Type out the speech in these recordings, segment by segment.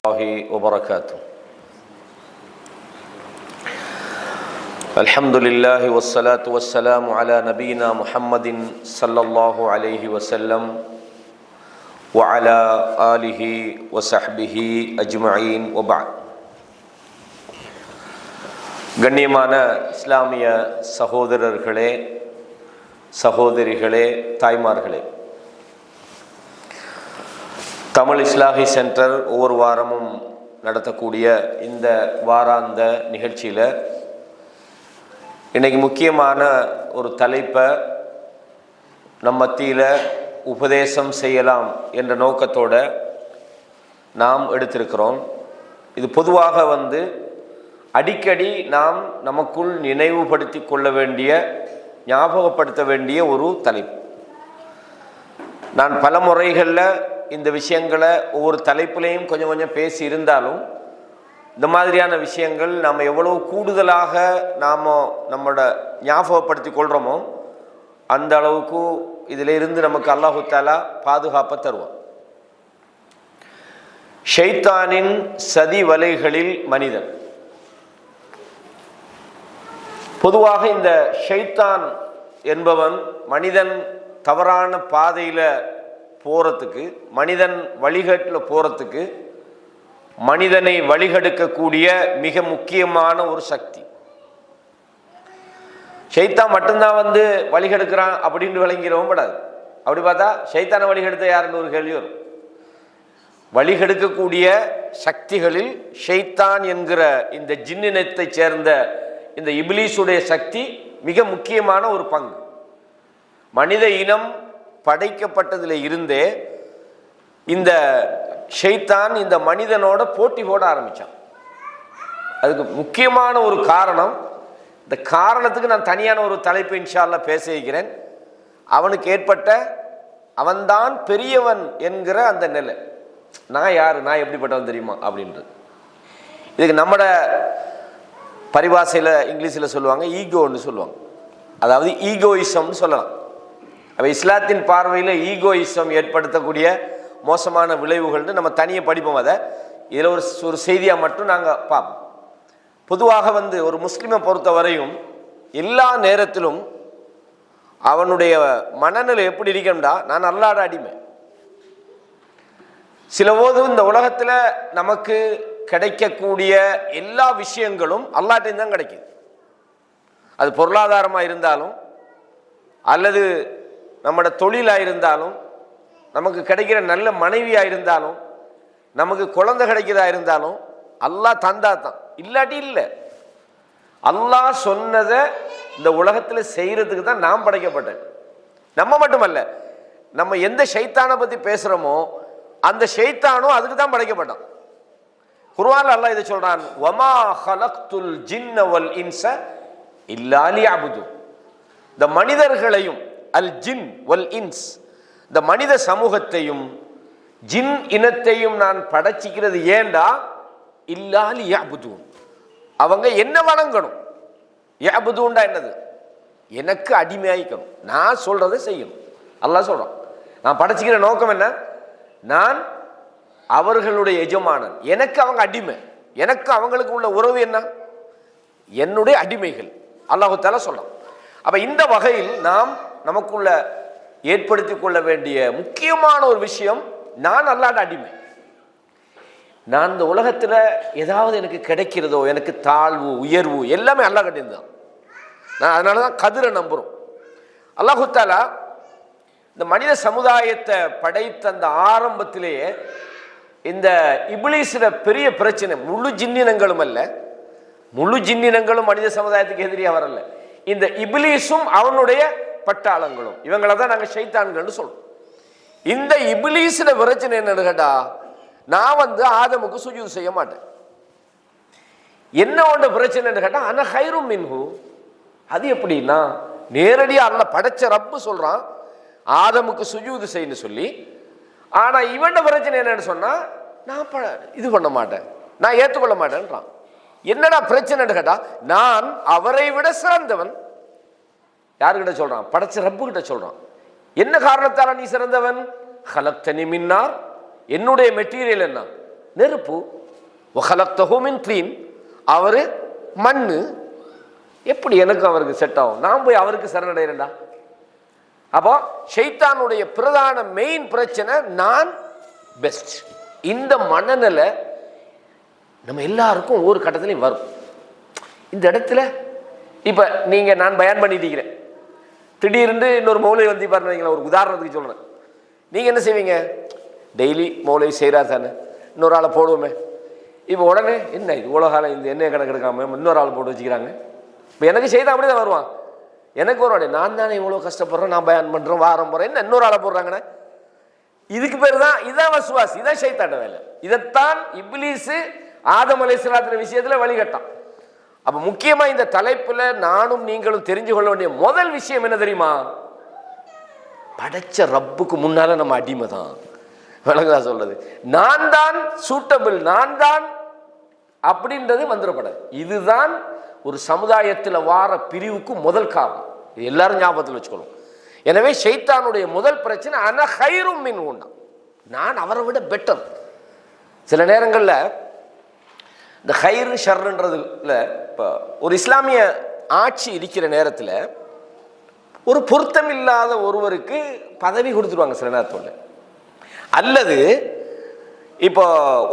الله وبركاته. الحمد لله والصلاة والسلام على نبينا محمد صلى الله عليه وسلم وعلى آله وصحبه أجمعين وبعد. கண்ணியமான இஸ்லாமிய சகோதரர்களே, சகோதரிகளே, தாய்மார்களே, தமிழ் இஸ்லாஹி சென்டர் ஒவ்வொரு வாரமும் நடத்தக்கூடிய இந்த வாராந்த நிகழ்ச்சியில் இன்றைக்கி முக்கியமான ஒரு தலைப்பை நம் மத்தியில் உபதேசம் செய்யலாம் என்ற நோக்கத்தோடு நாம் எடுத்திருக்கிறோம். இது பொதுவாக அடிக்கடி நாம் நமக்குள் நினைவுபடுத்தி கொள்ள வேண்டிய, ஞாபகப்படுத்த வேண்டிய ஒரு தலைப்பு. நான் பல முறைகளில் இந்த விஷயங்களை ஒவ்வொரு தலைப்புலையும் கொஞ்சம் கொஞ்சம் பேசி இருந்தாலும், இந்த மாதிரியான விஷயங்கள் நாம் எவ்வளவு கூடுதலாக நாம் நம்மளோட ஞாபகப்படுத்தி கொள்கிறோமோ அந்த அளவுக்கு இதில் இருந்து நமக்கு அல்லாஹு தஆலா பாதுகாப்பை தருவான். ஷைத்தானின் சதி வலைகளில் மனிதன். பொதுவாக இந்த ஷைத்தான் என்பவன் மனிதன் தவறான பாதையில் போகிறதுக்கு, மனிதன் வழிகேட்டில் போகிறதுக்கு, மனிதனை வழிகெடுக்கக்கூடிய மிக முக்கியமான ஒரு சக்தி. ஷைத்தான் மட்டும்தான் வழிகெடுக்கிறான் அப்படின்னு விளங்கிறவும் படாது. அப்படி பார்த்தா ஷைத்தானை வழிகெடுத்த யாருன்னு ஒரு கேள்வி வரும். வழிகெடுக்கக்கூடிய சக்திகளில் ஷைத்தான் என்கிற இந்த ஜின்னினத்தை சேர்ந்த இந்த இப்லீஸுடைய சக்தி மிக முக்கியமான ஒரு பங்கு. மனித இனம் படைக்கப்பட்டதில் இருந்தே இந்த ஷைத்தான் இந்த மனிதனோட போட்டி போட ஆரம்பித்தான். அதுக்கு முக்கியமான ஒரு காரணம், இந்த காரணத்துக்கு நான் தனியான ஒரு தலைப்பு இன்ஷா அல்லாஹ் பேச இருக்கிறேன். அவனுக்கு ஏற்பட்ட அவன்தான் பெரியவன் என்கிற அந்த நிலை. நான் யார், நான் எப்படிப்பட்டவன் தெரியுமா அப்படின்றது. இதுக்கு நம்மட பரிபாஷையில் இங்கிலீஷில் சொல்லுவாங்க ஈகோன்னு சொல்லுவாங்க. அதாவது ஈகோயிசம்னு சொல்லலாம். அப்போ இஸ்லாத்தின் பார்வையில் ஈகோயிசம் ஏற்படுத்தக்கூடிய மோசமான விளைவுகள்னு நம்ம தனியாக படிப்போம். அதை இதில் ஒரு செய்தியாக மட்டும் நாங்கள் பார்ப்போம். பொதுவாக ஒரு முஸ்லீமை பொறுத்த வரையும் எல்லா நேரத்திலும் அவனுடைய மனநிலை எப்படி இருக்கணும்டா, நான் அல்லாஹ்வோட அடிமை. சில போது இந்த உலகத்தில் நமக்கு கிடைக்கக்கூடிய எல்லா விஷயங்களும் அல்லாஹ்கிட்ட தான் கிடைக்குது. அது பொருளாதாரமாக இருந்தாலும், அல்லது நம்மளோட தொழிலாக இருந்தாலும், நமக்கு கிடைக்கிற நல்ல மனைவியாக இருந்தாலும், நமக்கு குழந்தை கிடைக்கிறதா இருந்தாலும் அல்லாஹ் தந்தா தான், இல்லாட்டி இல்லை. அல்லாஹ் சொன்னதை இந்த உலகத்தில் செய்கிறதுக்கு தான் நாம் படைக்கப்பட்டேன். நம்ம மட்டுமல்ல, நம்ம எந்த ஷைத்தானை பற்றி பேசுகிறோமோ அந்த ஷைத்தானும் அதுக்கு தான் படைக்கப்பட்டான். குர்ஆன்ல அல்லாஹ் இதை சொல்றான், வமா ஹலக்துல் ஜின்ன வல் இன்ஸ இல்லா லியஅபுது. இந்த மனிதர்களையும், அல் ஜின் வல் இன்ஸ், இந்த மனித சமூகத்தையும் ஜின் இனத்தையும் நான் படைச்சிக்கிறது ஏண்டா, இல்லா லியஅபுது, அவங்க என்ன வணங்கணும். யஅபுதுண்டா என்னது, எனக்கு அடிமையாயிக்கணும், நான் சொல்றதை செய்யணும். அல்லாஹ் சொல்றான், நான் படைச்சிக்கிற நோக்கம் என்ன, நான் அவர்களுடைய எஜமானன், எனக்கு அவங்க அடிமை, எனக்கு அவங்களுக்கு உள்ள உறவு என்ன, என்னுடைய அடிமைகள். அல்லாஹ் தஆலா சொல்றான். அப்ப இந்த வகையில் நாம் நமக்குள்ள ஏற்படுத்தி கொள்ள வேண்டிய முக்கியமான ஒரு விஷயம், நான் அல்லாஹ்வோட அடிமை. நான் இந்த உலகத்துல ஏதாவது எனக்கு கிடைக்கிறதோ, எனக்கு தாழ்வு உயர்வு எல்லாமே அல்லாஹ் கிட்ட தான். நான் அதனாலதான் கதிரை நம்புறோம். அல்லாஹ் தஆலா இந்த மனித சமுதாயத்தை படைத்த அந்த ஆரம்பத்திலேயே இந்த இப்லீஸோட பெரிய பிரச்சனை, முழு ஜின்னினங்களும் அல்ல, முழு ஜின்னினங்களும் மனித சமுதாயத்துக்கு எதிரியா வரல, இந்த இப்லீஸும் அவனுடைய பட்டாளங்களும், இவங்களை தான் நாங்கள் ஷைத்தான்கள்னு சொல்றோம். இந்த இப்லீஸோட பிரச்சனை என்னன்னு கேட்டா, நான் ஆதமுக்கு சுஜூத் செய்ய மாட்டேன். என்னோட பிரச்சனைன்னு கேட்டா, அன ஹைரும் மின்ஹு. அது எப்படின்னா, நேரடியா அல்லாஹ் படைச்ச ரப்பு சொல்றான் ஆதமுக்கு சுஜூத் செய்யன்னு சொல்லி, ஆனா இவன் பிரச்சனை என்னன்னு சொன்னா, நான் இது பண்ண மாட்டேன், நான் ஏற்றுக்கொள்ள மாட்டேன்றான். என்னடா பிரச்சனைன்னு கேட்டா, நான் அவரை விட சிறந்தவன். யாருக்கிட்ட சொல்றான், படைச்ச ரப்பு கிட்ட சொல்றான். என்ன காரணத்தால நீ சிறந்தவன், ஹலக்தனி மின் நார், என்னுடைய மெட்டீரியல் என்ன, நெருப்பு. வஹலக்தஹு மின் தீன், அவரு மண்ணு. எப்படி எனக்கு அவருக்கு செட் ஆகும்? நான் போய் அவருக்கு சரணடைறேன்டா. அப்போ ஷைத்தானுடைய பிரதான மெயின் பிரச்சனை நான் பெஸ்ட். இந்த மனநிலை நம்ம எல்லாருக்கும் ஒவ்வொரு கட்டத்திலையும் வரும். இந்த இடத்துல இப்ப நீங்க நான் பயன் பண்ணிட்டு திடீர்னு இன்னொரு மௌலை வந்து பாருங்க, ஒரு உதாரணத்துக்கு சொல்றேன். நீங்க என்ன செய்வீங்க? டெய்லி மௌலை செய்கிறார் தானே, இன்னொரு ஆளை போடுவோமே. இப்போ உடனே என்ன இது இவ்வளோ காலம் இந்த எண்ணெய் கணக்கு எடுக்காம இன்னொரு ஆள் போட்டு வச்சுக்கிறாங்க. இப்போ எனக்கு செய்தால் அப்படி தான் வருவான். எனக்கு வருவாடே, நான் தானே இவ்வளோ கஷ்டப்படுறேன், நான் பயன் பண்ணுறேன், வாரம் போகிறேன், என்ன இன்னொரு ஆளை போடுறாங்கண்ணே. இதுக்கு பேர் தான், இதான் வசுவாஸ், இதான் ஷைத்தான வேலை. இதைத்தான் இப்லீஸ் ஆதம் அலைஹிஸ்ஸலாத்தின் விஷயத்தில் வழிகட்டான். அப்போ முக்கியமாக இந்த தலைப்பில் நானும் நீங்களும் தெரிஞ்சு கொள்ள வேண்டிய முதல் விஷயம் என்ன தெரியுமா? படைச்ச ரப்புக்கு முன்னால நம்ம அடிமை தான். விளங்குதா சொல்றது? நான் தான் சூட்டபிள், நான் தான் அப்படின்றது வந்துடப்படாது. இதுதான் ஒரு சமுதாயத்தில் வார பிரிவுக்கு முதல் காரணம். இது எல்லாரும் ஞாபகத்தில் வச்சுக்கணும். எனவே ஷைத்தானுடைய முதல் பிரச்சனை அன ஹைரும் மின் உண்டா, நான் அவரை விட பெட்டர். சில நேரங்களில் இந்த ஹைரு ஷர்ன்றதுல இப்போ ஒரு இஸ்லாமிய ஆட்சி இருக்கிற நேரத்தில் ஒரு பொருத்தம் இல்லாத ஒருவருக்கு பதவி கொடுத்துருவாங்க சில நேரத்தோட. அல்லது இப்போ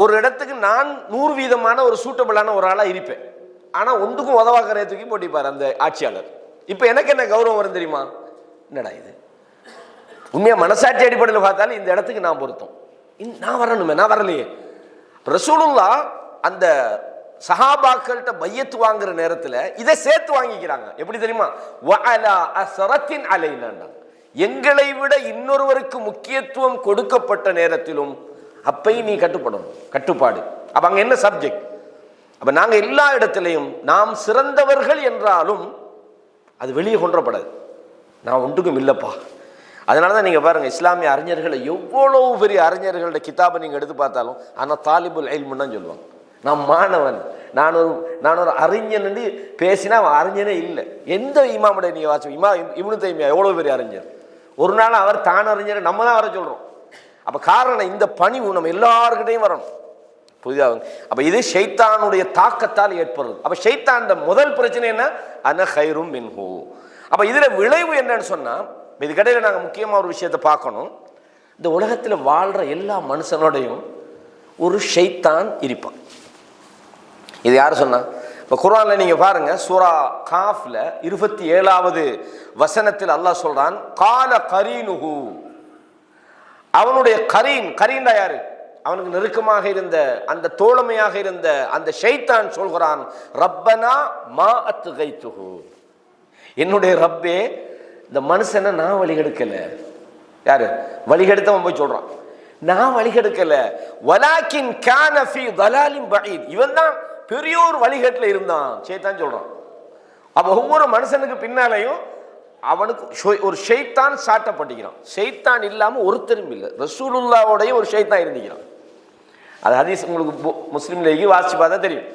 ஒரு இடத்துக்கு நான் 100% ஒரு சூட்டபிளான ஒரு ஆளாக இருப்பேன், ஆனால் ஒன்றுக்கும் உதவாக்கிற தூக்கி போட்டிப்பார் அந்த ஆட்சியாளர். இப்போ எனக்கு என்ன கௌரவம் வரும் தெரியுமா? என்னடா இது, உண்மையாக மனசாட்சி அடிப்படையில் பார்த்தாலும் இந்த இடத்துக்கு நான் பொருத்தம், நான் வரணுமே, நான் வரலையே. ரசூலுல்லாஹ் அந்த சஹாபாக்கள்கிட்ட பையத்து வாங்குற நேரத்தில் இதை சேர்த்து வாங்கிக்கிறாங்க. எப்படி தெரியுமா? வஅலா அஸரத்தின் அலைனா, எங்களை விட இன்னொருவருக்கு முக்கியத்துவம் கொடுக்கப்பட்ட நேரத்திலும் அப்பையும் நீ கட்டுப்படணும். கட்டுப்பாடு. அப்ப அங்க என்ன சப்ஜெக்ட்? அப்ப நாங்க எல்லா இடத்திலையும் நாம் சிறந்தவர்கள் என்றாலும் அது வெளியே கொன்றப்படாது. நான் ஒன்றுக்கும் இல்லப்பா. அதனாலதான் நீங்க பாருங்க, இஸ்லாமிய அறிஞர்களை எவ்வளவு பெரிய அறிஞர்களோட கிதாபை நீங்க எடுத்து பார்த்தாலும் ஆனால் தாலிபுல் இல்முன்னு தான் சொல்லுவாங்க. நான் மாணவன், நான் ஒரு அறிஞன் பேசினா அவன் அறிஞனே இல்லை. எந்த இமாமுடைய நீங்க வாசி, இப்னு தைமியா எவ்வளவு பெரிய அறிஞர், ஒரு நாள் அவர் தான் அறிஞர், நம்ம தான் வர சொல்றோம். அப்ப காரணம் இந்த பணிவு நம்ம எல்லாருக்கிட்டையும் வரணும். புரியுதா? அப்ப இது ஷைத்தானுடைய தாக்கத்தால் ஏற்படுறது. அப்ப ஷைத்தான் முதல் பிரச்சனை என்ன? அன ஹைரும் மின்ஹு. அப்ப இதுல விளைவு என்னன்னு சொன்னா, இதுக்கடையில நாங்க முக்கியமா ஒரு விஷயத்தை பார்க்கணும். இந்த உலகத்துல வாழ்ற எல்லா மனுஷனோடையும் ஒரு ஷைத்தான் இருப்பான். இது யாரு சொன்னா? இப்ப குர்ஆன்ல நீங்க பாருங்க, சூரா காஃப்ல 27வது வசனத்தில் அல்லாஹ் சொல்றான், கால கரீனுஹு, அவனுடைய கரீன்டா யாரு? அவனுக்கு நெருக்கமாக இருந்த அந்த தோழமையாக இருந்த அந்த ஷைத்தான் சொல்கிறான், ரப்பனா மா அத்கைத்துஹு, என்னுடைய ரப்பே இந்த மனுஷனை நான் வழிகெடுக்கல. யாரு வழிகெடுத்தவன் போய் சொல்றான், நான் வழிகெடுக்கல, வலாக்கின் கான ஃபீ தலாலின் பஈத், இவன் தான் பெரியோர் வழிகேட்டில் இருந்தான் ஷைத்தான் சொல்றான். அப்ப ஒவ்வொரு மனுஷனுக்கு பின்னாலையும் அவனுக்கு ஒரு ஷைத்தான் சாட்டப்பட்டிருக்கிறான். ஷைத்தான் இல்லாம ஒருத்தரும் இல்லை. ரசூலுல்லாஹ்வுடைய ஒரு ஷைத்தான் இருந்திருக்கிறான். அது ஹதீஸ் உங்களுக்கு முஸ்லிம்லேயே வாசிச்சு பார்த்தா தெரியும்.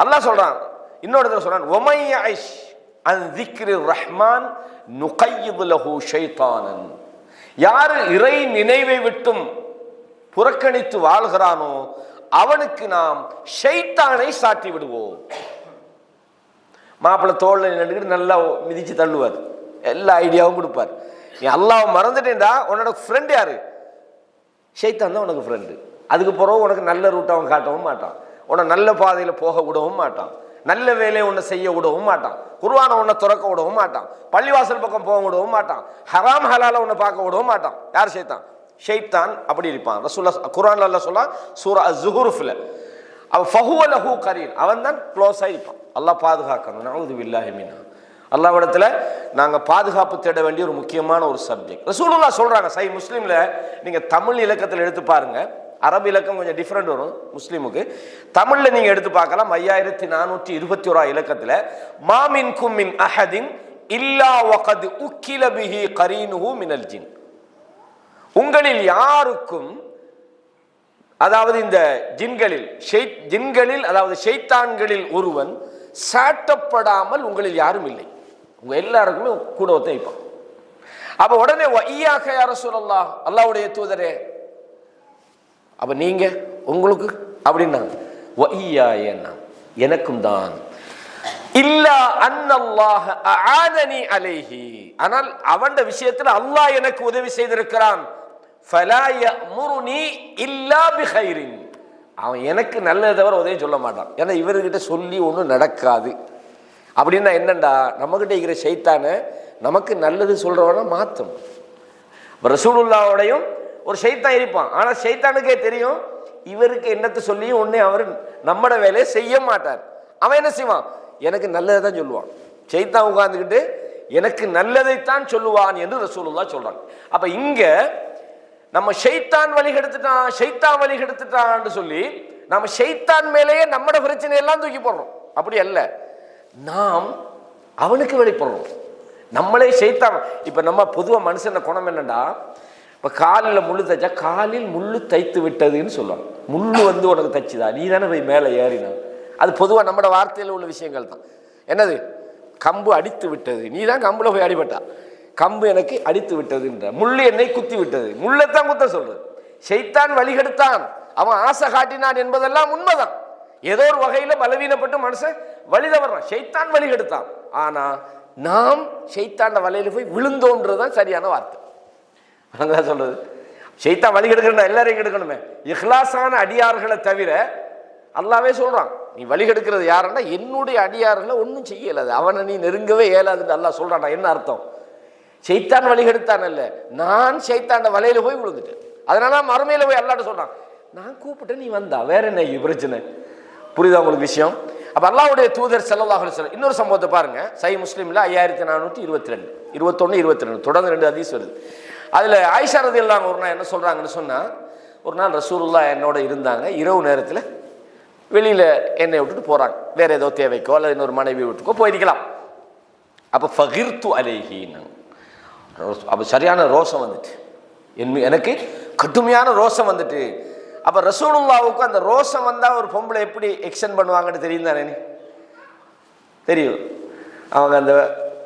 அல்லாஹ் சொல்றான், இன்னொரு தடவை சொல்றான், வமை யஐஷ் அன் ذிக்ரி ரஹ்மான் நுகையிது லஹு ஷைத்தானன், யாரு இறை நினைவை விட்டும் புறக்கணித்து வாழ்கிறானோ அவனுக்கு நாம் ஷைத்தானை சாட்டி விடுவோம். மாப்பிள்ளை தோல்ல நின்றுக்கிட்டு நல்லா மிதிச்சு தள்ளுவார், எல்லா ஐடியாவும் கொடுப்பார். நீ அல்லாஹ் மறந்துட்டேன்டா, உன்னோட ஃப்ரெண்ட் யாரு? ஷைத்தான் தான் உனக்கு ஃப்ரெண்டு. அதுக்கு பிறகு உனக்கு நல்ல ரூட்டை அவன் காட்டவும் மாட்டான், உன்னை நல்ல பாதையில் போக விடவும் மாட்டான், நல்ல வேலையை உன்னை செய்ய விடவும் மாட்டான், குர்ஆனை உன்னை துறக்க விடவும் மாட்டான், பள்ளிவாசல் பக்கம் போக விடவும் மாட்டான், ஹராம் ஹலால உன்னை பார்க்க விடவும் மாட்டான். யார்? ஷைத்தான். ஷைத்தான் அப்படி இருப்பான். ரசூலுல்லாஹ் குர்ஆன்ல அல்லாஹ் சொல்றான் சூரா அஸ்-ஸுஹ்ருஃப்ல, அவ ஃபஹுவ லஹு கரீன், அவன் தான் க்ளோஸா இருப்பான். அல்லாஹ் பாதுகாக்கணும். நஊது பில்லாஹி மின்ஹு. அல்லாஹ்விடத்துல நாங்க பாதுகாப்பு தேட வேண்டிய ஒரு முக்கியமான ஒரு சப்ஜெக்ட். ரசூலுல்லாஹ் சொல்றாங்க, சஹீஹ் முஸ்லிம்ல நீங்க தமிழ் இலக்கத்தில் எடுத்து பாருங்க, அரபு இலக்கம் கொஞ்சம் டிஃப்ரெண்ட் வரும் முஸ்லிமுக்கு. தமிழ்ல நீங்க எடுத்து பார்க்கலாம், 5421 இலக்கத்துல, மா மின்கும் மின் அஹதின் இல்லா வகத் உக்கில பிஹி கரீனுஹு மினல் ஜின், உங்களில் யாருக்கும், அதாவது இந்த ஜின்களில் அதாவது ஷைத்தான்களில் ஒருவன் சாட்டப்படாமல் உங்களில் யாரும் இல்லை. உங்க எல்லாருக்குமே கூட ஒருத்தன் இருப்பான். அப்ப உடனே வஇய்யாக யா ரசூலல்லாஹ், அல்லாஹ்வுடைய தூதரே, அப்ப நீங்க உங்களுக்கு அப்படின்னாங்க. வஇய்யாயன்னா எனக்கும் தான். இல்லா அன்னல்லாஹ அஆனனி அலைஹி, ஆனால் அவன் விஷயத்தில் அல்லாஹ் எனக்கு உதவி செய்திருக்கிறான். ஃபலா யஅமுருனி இல்லா பிகைரின், அவன் எனக்கு நல்லதை தவிர உதவி சொல்ல மாட்டான். ஏன்னா இவர்கிட்ட சொல்லி ஒன்றும் நடக்காது. அப்படின்னா என்னண்டா, நம்மகிட்ட இருக்கிற ஷைத்தானை நமக்கு நல்லது சொல்றவன மாற்றும். ரசூலுல்லாவோடையும் ஒரு ஷைத்தான் இருப்பான், ஆனால் ஷைத்தானுக்கே தெரியும் இவருக்கு என்னத்தை சொல்லியும் ஒன்னே அவர் நம்மட வேலையை செய்ய மாட்டார். அவன் என்ன செய்வான், எனக்கு நல்லதை தான் சொல்லுவான். ஷைத்தான் உட்கார்ந்துக்கிட்டு எனக்கு நல்லதைத்தான் சொல்லுவான் என்று ரசூலுல்லாஹ் சொல்றாங்க. அப்ப இங்க நம்ம ஷைத்தான் வழிகெடுத்துட்டான், ஷைத்தான் வழிகெடுத்துட்டான்னு சொல்லி நம்ம ஷைத்தான் மேலேயே நம்மட பிரச்சனை எல்லாம் தூக்கி போடுறோம். அப்படி அல்ல, நாம் அவனுக்கு வெளிப்படுறோம். நம்மளே ஷைத்தான். இப்ப நம்ம பொதுவாக மனுஷன குணம் என்னண்டா, இப்போ காலில் முள்ளு தைச்சா காலில் முள்ளு தைத்து விட்டதுன்னு சொல்லுவாங்க. முள்ளு வந்து உனக்கு தைச்சுதா, நீ தானே போய் மேலே ஏறினா. அது பொதுவாக நம்மட வார்த்தையில் உள்ள விஷயங்கள் தான். என்னது, கம்பு அடித்து விட்டது, நீ தான் கம்புல போய் அடிபட்டா, கம்பு எனக்கு அடித்து விட்டதுன்ற, முள்ளு என்னை குத்தி விட்டது, முள்ளைத்தான் குத்த சொல்றது. ஷைத்தான் வழிகெடுத்தான், அவன் ஆசை காட்டினான் என்பதெல்லாம் உண்மைதான். ஏதோ ஒரு வகையில பலவீனப்பட்டு மனுஷன் வழித வர்றான், ஷைத்தான் வழிகெடுத்தான். ஆனா நாம் ஷைத்தாண்ட வலையில போய் விழுந்தோன்றதுதான் சரியான வார்த்தை. சொல்றது ஷைத்தான் வழி கெடுக்கணும், எல்லாரையும் கெடுக்கணுமே. இஹ்லாஸான அடியார்களை தவிர அல்லாவே சொல்றான், நீ வழி கெடுக்கிறது யாருன்னா என்னுடைய அடியார்களை ஒன்றும் செய்யலாது, அவனை நீ நெருங்கவே இயலாதுன்னு அல்லாஹ் சொல்றான். என்ன அர்த்தம், ஷைத்தான் வழி கெடுத்தான் அல்ல, நான் ஷைத்தாண்ட வலையில போய் விழுந்துட்டேன். அதனால மறுமையில போய் அல்லாஹ்ட்ட சொல்றான், நான் கூப்பிட்டேன் நீ வந்தா, வேற என்ன பிரச்சனை. புரியுதா உங்களுக்கு விஷயம்? அப்ப அல்லாஹ்வுடைய தூதர் ஸல்லல்லாஹு அலைஹி வஸல்லம் இன்னொரு சம்பவத்தை பாருங்க. சஹீஹ் முஸ்லிம்ல 5422 21 22 தொடர்ந்து 2 ஹதீஸ் வருது. அதுல ஆயிஷா ரலியல்லாஹு அன்ஹா ஒரு நாள் என்ன சொல்றாங்கன்னு சொன்னா, ஒரு நாள் ரசூலுல்லாஹ் என்னோட இருந்தாங்க, இரவு நேரத்தில் வெளியில என்னை விட்டுட்டு போறாங்க, வேற ஏதோ தேவைக்கோ அல்லது இன்னொரு மனைவி வீட்டுக்கோ போயிருக்கலாம். அப்ப ஃபகிர்து அலைஹி, அப்ப சரியான ரோஷம் வந்துட்டு, எனக்கு கடுமையான ரோஷம் வந்துட்டு. அப்ப ரசூலுல்லாவுக்கு அந்த ரோஷம் வந்தா ஒரு பொம்பளை எப்படி எக்ஸ்டெண்ட் பண்ணுவாங்கன்னு தெரியும் தானே, தெரியும். அவங்க அந்த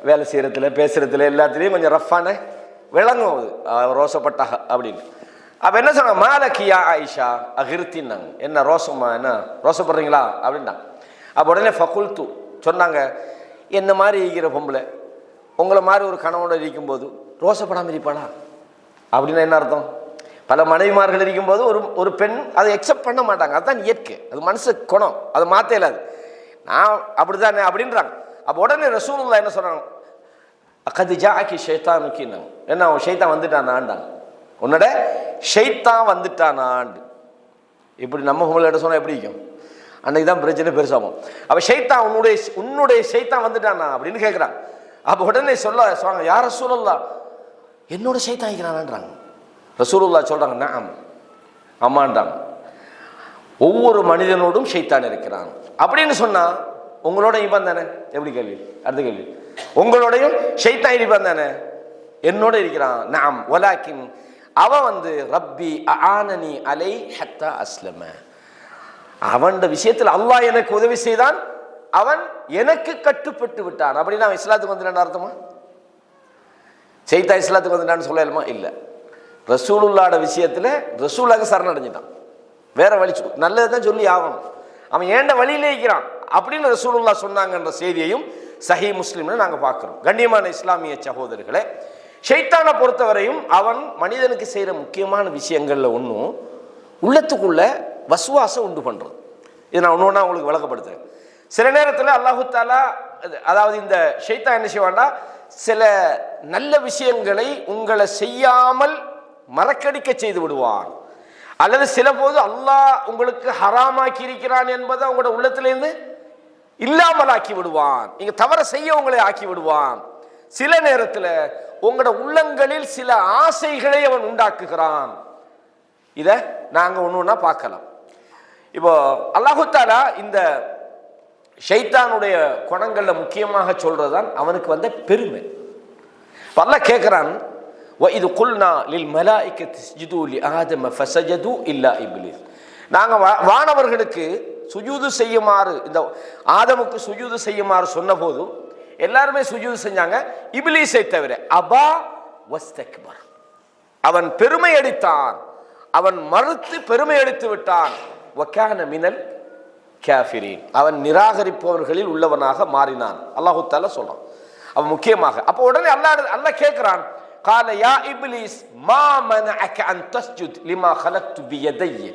வேலை செய்யறதுல பேசுறதுல எல்லாத்துலேயும் கொஞ்சம் ரஃப்பான விளங்கும் அது ரோசப்பட்டாக அப்படின்னு. அப்ப என்ன சொன்னாங்க, மாலக்கியா ஆயிஷா அகிர்த்தின்னாங்க, என்ன ரோசமா, என்ன ரோசப்படுறீங்களா அப்படின்னா. அப்போ உடனே ஃபகுல்து சொன்னாங்க, என்ன மாதிரி இருக்கிற பொம்பளை உங்களை மாதிரி ஒரு கணவனோட இருக்கும்போது ரோசப்படாமல் இருப்பாளா அப்படின்னா என்ன அர்த்தம்? பல மனைவிமார்கள் இருக்கும்போது ஒரு பெண் அதை அக்செப்ட் பண்ண மாட்டாங்க, அதுதான் இயற்கை, அது மனுஷ குணம், அதை மாற்ற இயலாது. நான் அப்படிதானே அப்படின்றாங்க. அப்போ உடனே ரசூலுல்லாஹ் என்ன சொன்னாங்க, அகது ஜாக்கி ஷைத்தானுக்கின்னாங்க, என்ன அவன் ஷைத்தான் வந்துட்டானான்டாங்க, உன்னோட ஷைத்தான் வந்துட்டானாண்டு. இப்படி நம்ம உங்களோட சொன்னா எப்படி இருக்கும், அன்னைக்கு தான் பிரச்சனை பெருசாகும். அப்ப ஷைத்தான் உன்னுடைய ஷைத்தான் வந்துட்டானா அப்படின்னு கேட்குறான். அப்போ உடனே சொல்லுவாங்க, யார் ரசூலுல்லாஹ் என்னோட ஷைத்தான் இருக்கிறானான்றாங்க. ரசூலுல்லாஹ் சொல்றாங்க, நஅம் ஆமான்றாங்க, ஒவ்வொரு மனிதனோடும் ஷைத்தான் இருக்கிறான் அப்படின்னு சொன்னா உங்களோட இருப்பான் தானே. எப்படி கேள்வி, அடுத்த கேள்வி, உங்களோடையும் ஷைத்தான் இருப்பான் தானே, என்னோட இருக்கிறான். நஅம் வலாக்கின் அவன் ரப்பி அஆனனி அலை ஹத்தா அஸ்லம, அவன் விஷயத்தில் அல்லாஹ் எனக்கு உதவி செய்தான், அவன் எனக்கு கட்டுப்பட்டு விட்டான். அப்படின்னா அவன் இஸ்லாத்துக்கு வந்துட்டான்னு அர்த்தமா? ஷைத்தான் இஸ்லாத்துக்கு வந்துட்டான்னு சொல்லலாமா? இல்லை, ரசூலுல்லாஹ்ட விஷயத்துல ரசூலுல்லாஹ்க்கு சரணடைஞ்சிட்டான், வேற வழி நல்லதுதான் சொல்லி ஆகணும், அவன் ஏண்ட வழியிலே இருக்கிறான் அப்படின்னு ரசூலுல்லாஹ் சொன்னாங்கன்ற செய்தியையும் சஹீஹ் முஸ்லிம்ல நாங்க பார்க்கிறோம். கண்ணியமான இஸ்லாமிய சகோதரர்களே, ஷைத்தானை பொறுத்தவரையும் அவன் மனிதனுக்கு செய்யற முக்கியமான விஷயங்கள்ல ஒன்றும் உள்ளத்துக்குள்ள வசுவாசம் உண்டு பண்றது. இதை நான் ஒன்று ஒன்றா உங்களுக்கு விளக்கப்படுத்துறேன். சில நேரத்தில் அல்லாஹு தாலா, அதாவது இந்த ஷைத்தான் என்ன செய்வான்டா, சில நல்ல விஷயங்களை உங்களை செய்யாமல் மறக்கடிக்க செய்து விடுவான், அல்லது சில போது அல்லாஹ் உங்களுக்கு ஹராமாக்கி இருக்கிறான் என்பதை உங்களோட உள்ளத்திலிருந்து இல்லாமலாக்கி விடுவான், நீங்க தவற செய்ய உங்களை ஆக்கி விடுவான். சில நேரத்தில் உங்களோட உள்ளங்களில் சில ஆசைகளை அவன் உண்டாக்குகிறான். இத நாங்க ஒன்று ஒன்றா பார்க்கலாம். இப்போ அல்லாஹு தாலா இந்த ஷைத்தானுடைய குணங்கள்ல முக்கியமாக சொல்றதுதான் அவனுக்கு வந்த பெருமை. அல்லாஹ் கேட்கிறான், وَإِذْ قُلْنَا لِلْمَلَائِكَةِ اسْجُدُوا لِآدَمَ فَسَجَدُوا إِلَّا إِبْلِيسَ, நாங்க வானவர்களுக்கு சுஜூது செய்யுமாறு, இந்த ஆதமுக்கு சுஜூது செய்யுமாறு சொன்ன போது எல்லாருமே சுஜூது செஞ்சாங்க, இப்லீஸை தவிர. அபா வஸ்தக்பர், அவன் பெருமை அடித்தான், அவன் மறுத்து பெருமை அடித்து விட்டான். வகான மினல் காஃபிரீன், அவன் நிராகரிப்பவர்களில் உள்ளவனாக மாறினான். அல்லாஹு தஆலா சொல்றான். அவன் முக்கியமாக அப்போ உடனே அல்லாஹ் கேட்கிறான், கால யா இப்லீஸ் மா மனஅக அன் தஸ்ஜுத் லிமா خلقت بيدي,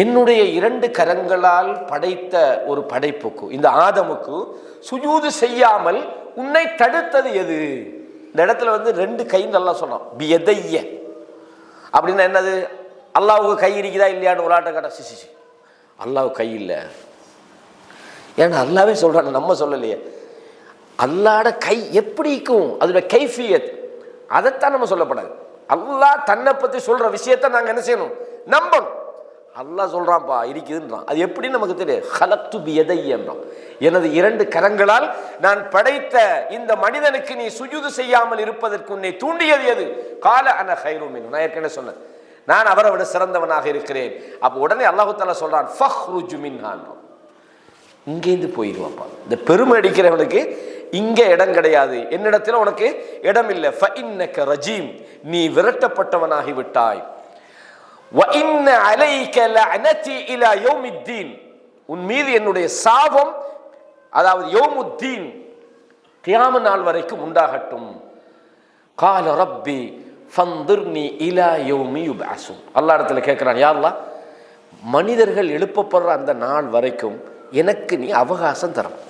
என்னுடைய 2 கரங்களால் படைத்த ஒரு படைப்புக்கு, இந்த ஆதமுக்கு சுஜூது செய்யாமல் உன்னை தடுத்தது எது? இந்த இடத்துல 2 கை நல்லா சொன்னான். பியதைய அப்படின்னா என்னது? அல்லாஹ்வுக்கு கை இருக்குதா இல்லையான்னு ஒரு ஆட்ட கேட்டா சிசி அல்லாஹ்வுக்கு கை இல்லை. ஏன்னா அல்லாவே சொல்றான், நம்ம சொல்லலையே. அல்லாஹ்ட கை எப்படி இருக்கும், அதோட கைஃபியத், அதைத்தான் நம்ம சொல்லப்படாது. அல்லாஹ் தன்னை பத்தி சொல்ற விஷயத்தை நாங்க என்ன செய்யணும்? நம்பணும். அல்லாஹ் சொல்றான்ப்பா இருக்குதுன்றான். அது எப்படி நமக்கு தெரியும்? ஹலக்து பியதையன்றான், எனது 2 கரங்களால் நான் படைத்த இந்த மனிதனுக்கு நீ சுஜூது செய்யாமல் இருப்பதற்கு உன்னை தூண்டியது எது? கால அன கைரு மின்ஹு, நான் ஏற்கனவே சொன்னேன், நான் அவரை விட சிறந்தவனாக இருக்கிறேன். அப்ப உடனே அல்லாஹ் தஆலா சொல்றான், ஃபஹ்ருஜ் மின்ஹா, இங்கேருந்து போயிடுவாப்பா. இந்த பெருமை அடிக்கிறவனுக்கு இங்கே இடம் கிடையாது, என்னிடத்தில் உனக்கு இடம் இல்லை. ஃபஇன்னக ரஜீம், நீ விரட்டப்பட்டவனாகி விட்டாய். வஇன்ன அலைக லஅனதி இலா யௌமித்தீன், உன் மீது என்னுடைய சாபம், அதாவது யௌமுத்தீன், கியாம நாள் வரைக்கும் உண்டாகட்டும். கால ரப்பி ஃபன்துர்னி இலா யௌமி யுப்அஸூன், அல்லாஹ் இடத்துல கேட்கிறான், யா அல்லாஹ், மனிதர்கள் எழுப்பப்படுற அந்த நாள் வரைக்கும் எனக்கு நீ அவகாசம் தரணும்,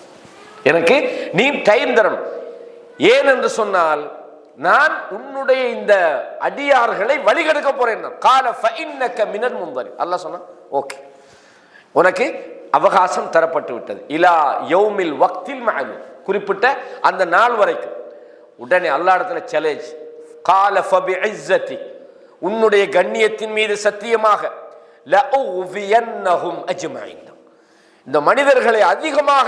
எனக்கு நீ டைம் தரணும். ஏன் என்று சொன்னால், நான் உன்னுடைய இந்த அடியார்களை வழிகெடுக்க போறேன். கால ஃபஇன்னக மினல் முன்தரி, அல்லாஹ் சொன்னா ஓகே, உனக்கு அவகாசம் தரப்பட்டு விட்டது. இலா யௌமில் வக்தில் மஅலூம், குறிப்பிட்ட அந்த நாள் வரைக்கும். உடனே அல்லாஹ் இடத்துல சேலஞ்ச், கால ஃபபிஇஸ்ஸதி, உன்னுடைய கண்ணியத்தின் மீது சத்தியமாக, லஉஃபியன்னஹும் அஜ்மஈன், இந்த மனிதர்களை அதிகமாக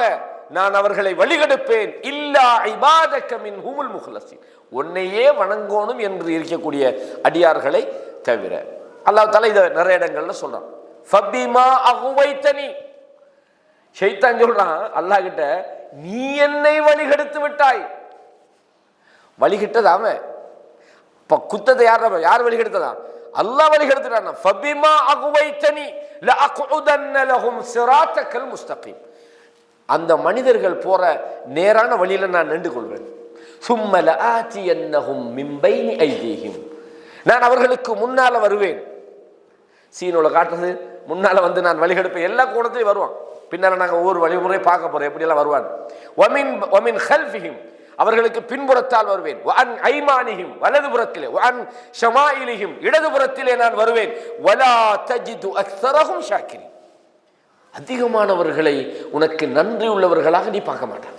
நான் அவர்களை வழிகெடுப்பேன். இல்லா இபாதக மின்ஹுமுல் முஹ்லஸீன், உன்னையே வணங்கணும் என்று இருக்கக்கூடிய அடியார்களை தவிர. அல்லாஹ் தஆலா இத நிறைய இடங்கள்ல சொல்றான். ஃபபிமா அகுவைத்தனி, ஷைத்தான் சொல்றான் அல்லாஹ் கிட்ட, நீ என்னை வழிகெடுத்து விட்டாய். வழிகிட்டது அவன், குத்தத்தை யார் வழிகெடுத்ததா? அல்லாஹ் வழிகெடுத்துட்டான். ஃபபிமா அகுவைத்தனி லஅக்உதன்ன லஹும் சிராத்தக்கல் முஸ்தகீம், அந்த மனிதர்கள் போற நேரான வழியில நான் நின்று கொள்வேன். சும்ம லஆதியன்னஹும் மின் பைனி ஐதீஹிம், நான் அவர்களுக்கு முன்னால வருவேன். சீனோல காட்டுறது, முன்னால வந்து நான் வழிகெடுப்பேன். எல்லா கூடத்திலையும் வருவான், பின்னால நாங்கள் ஒவ்வொரு வழிமுறை பார்க்க போறோம் எப்படி எல்லாம் வருவான். வமின் ஹல்ஃபிஹிம், அவர்களுக்கு பின்புறத்தால் வருவேன். வஅன் ஐமானிஹிம், வலதுபுறத்திலே. வஅன் ஷமாயிலிஹிம், இடதுபுறத்திலே நான் வருவேன். வலா தஜிது அக்ஸரஹும் ஷாக்கிரீன், அதிகமானவர்களை உனக்கு நன்றி உள்ளவர்களாக நீ பார்க்க மாட்டான்.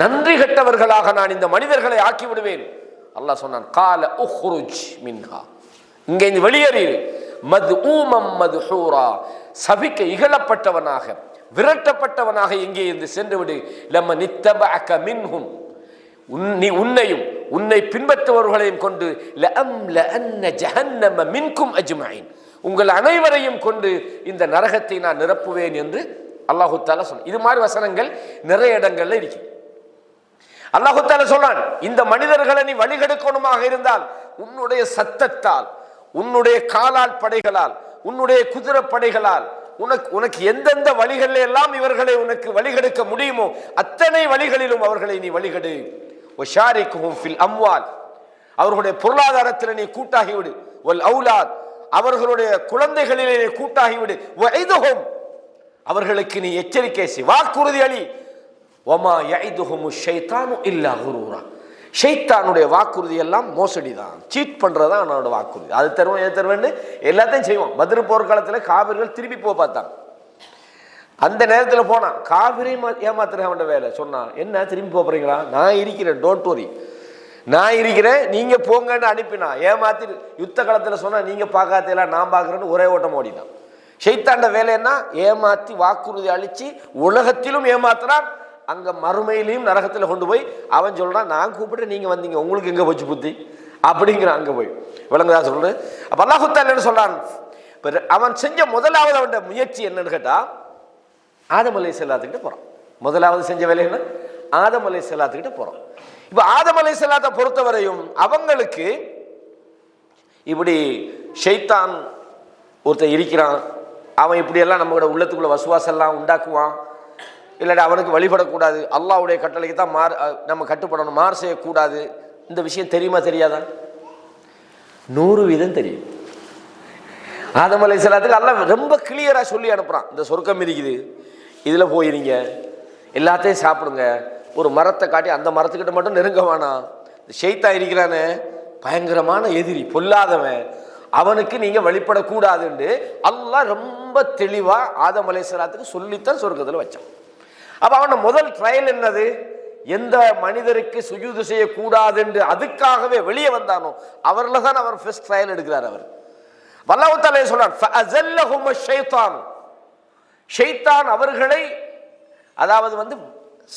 நன்றி கெட்டவர்களாக நான் இந்த மனிதர்களை ஆக்கி விடுவேன். அல்லாஹ் சொன்னான், கால உஹ்ருஜ் மின்ஹா, இங்கே இந்த வெளியேறு. மத்ஊமம் மத்ஹூரா, சபிக்க இகழப்பட்டவனாக விரட்டப்பட்டவனாக இங்கே இருந்து சென்று விடு. லம்ம நித்தபஅக மின்ஹும், உன்னையும் உன்னை பின்பற்றுபவர்களையும் கொண்டு லஅம்லஅன்ன ஜஹன்னம மின்கும் அஜ்மஈன், உங்கள் அனைவரையும் கொண்டு இந்த நரகத்தை நான் நிரப்புவேன் என்று அல்லாஹு தஆலா சொன்னான். இது மாதிரி வசனங்கள் நிறைய இடங்கள்ல இருக்கு. அல்லாஹு தஆலா சொன்னான், இந்த மனிதர்களை நீ வழிகெடுக்கணுமாக இருந்தால் உன்னுடைய சத்தத்தால், உன்னுடைய காலால் படைகளால், உன்னுடைய குதிரை படைகளால், உனக்கு எந்தெந்த வழிகளில் எல்லாம் இவர்களை உனக்கு வழிகெடுக்க முடியுமோ அத்தனை வழிகளிலும் அவர்களை நீ வழிகெடு. வஷாரிக்குஹும் ஃபில் அம்வால், அவர்களுடைய பொருளாதாரத்தில் நீ கூட்டாகிவிடு. வல் அவுலாத், அவர்களுடைய குழந்தைகளிலே நீ கூட்டாகிவிடு. வஇதுஹும், அவர்களுக்கு நீ எச்சரிக்கை செய், வாக்குறுதி அளி. வமா யஇதுஹுமு ஷைத்தானு இல்லா குரூரா, ஷைத்தானுடைய வாக்குறுதி எல்லாம் மோசடி தான், சீட் பண்றதுதான் அவனோட வாக்குறுதி. அது தருவோம் எது தருவேன்னு எல்லாத்தையும் செய்வான். பத்ர் போர்க்காலத்தில் காவிர்கள் திரும்பி போக பார்த்தாங்க. அந்த நேரத்தில் போனான், காவிரி ஏமாத்துற அவன் வேலை. சொன்னான், என்ன திரும்பி போறீங்களா? நான் இருக்கிறேன், டோன்ட் வரி, நான் இருக்கிறேன், நீங்க போங்கன்னு அனுப்பினா. ஏமாத்தி யுத்த காலத்தில் சொன்னா, நீங்க பார்க்காதெல்லாம் நான் பார்க்குறேன்னு ஒரே ஓட்டம் ஓடிதான். ஷைத்தாண்ட வேலை என்ன? ஏமாத்தி வாக்குறுதி அளிச்சு உலகத்திலும் ஏமாத்துறான், அங்க மறுமையிலையும் நரகத்தில் கொண்டு போய் அவன் சொல்றான், நான் கூப்பிட்டு நீங்க வந்தீங்க, உங்களுக்கு எங்க போச்சு புத்தி அப்படிங்கிறான். அங்க போய் விளங்குதா சொல்றேன். அப்ப அல்லாஹ் என்ன சொல்றான், அவன் செஞ்ச முதலாவது அவன் முயற்சி என்னன்னு கேட்டா, ஆதம் அலைஹிஸ்ஸலாத்துக்கிட்ட போறான். முதலாவது செஞ்ச வேலை என்ன? ஆதம் அலைஹிஸ்ஸலாத்துக்கிட்ட போறான். இப்ப ஆதம் அலைஹிஸ்ஸலாத்தை பொறுத்தவரையும் அவங்களுக்கு இப்படி ஷைத்தான் ஒருத்தன் இருக்கிறான், அவன் இப்படியெல்லாம் நம்மளோட உள்ளத்துக்குள்ள வசுவாசெல்லாம் உண்டாக்குவான், இல்லாட்டி அவனுக்கு வழிபடக்கூடாது, அல்லாஹ்வுடைய கட்டளைக்கு தான் நம்ம கட்டுப்படணும், மாறு செய்யக்கூடாது. இந்த விஷயம் தெரியுமா தெரியாதா? 100% தெரியும். ஆதம் அலைஹிஸ்ஸலாத்துக்கு அல்லாஹ் ரொம்ப கிளியரா சொல்லி அனுப்புறான், இந்த சொர்க்கம் இருக்குது, இதுல போயிருங்க, எல்லாத்தையும் சாப்பிடுங்க, ஒரு மரத்தை காட்டி அந்த மரத்துக்கிட்ட மட்டும் நெருங்க வேணாம், ஷைத்தான் இருக்கிறானே பயங்கரமான எதிரி, பொல்லாதவன், அவனுக்கு நீங்க வழிபடக்கூடாதுன்னு அல்லாஹ் ரொம்ப தெளிவா ஆதம் அலைஹிஸ்ஸலாத்துக்கு சொல்லித்தான் சொர்க்கத்தில் வச்சான். அப்ப அவன முதல் ட்ரையல் என்னது? எந்த மனிதருக்கு சுஜூது செய்யக்கூடாது என்று அதுக்காகவே வெளியே வந்தானோ அவர்ல தான் அவர் ஃபர்ஸ்ட் ட்ரையல் எடுக்கிறார். அவர் அல்லாஹ் தஆலா சொல்றான், ஃபஅஸல்லஹும் ஷைத்தான், ஷைத்தான் அவர்களை அதாவது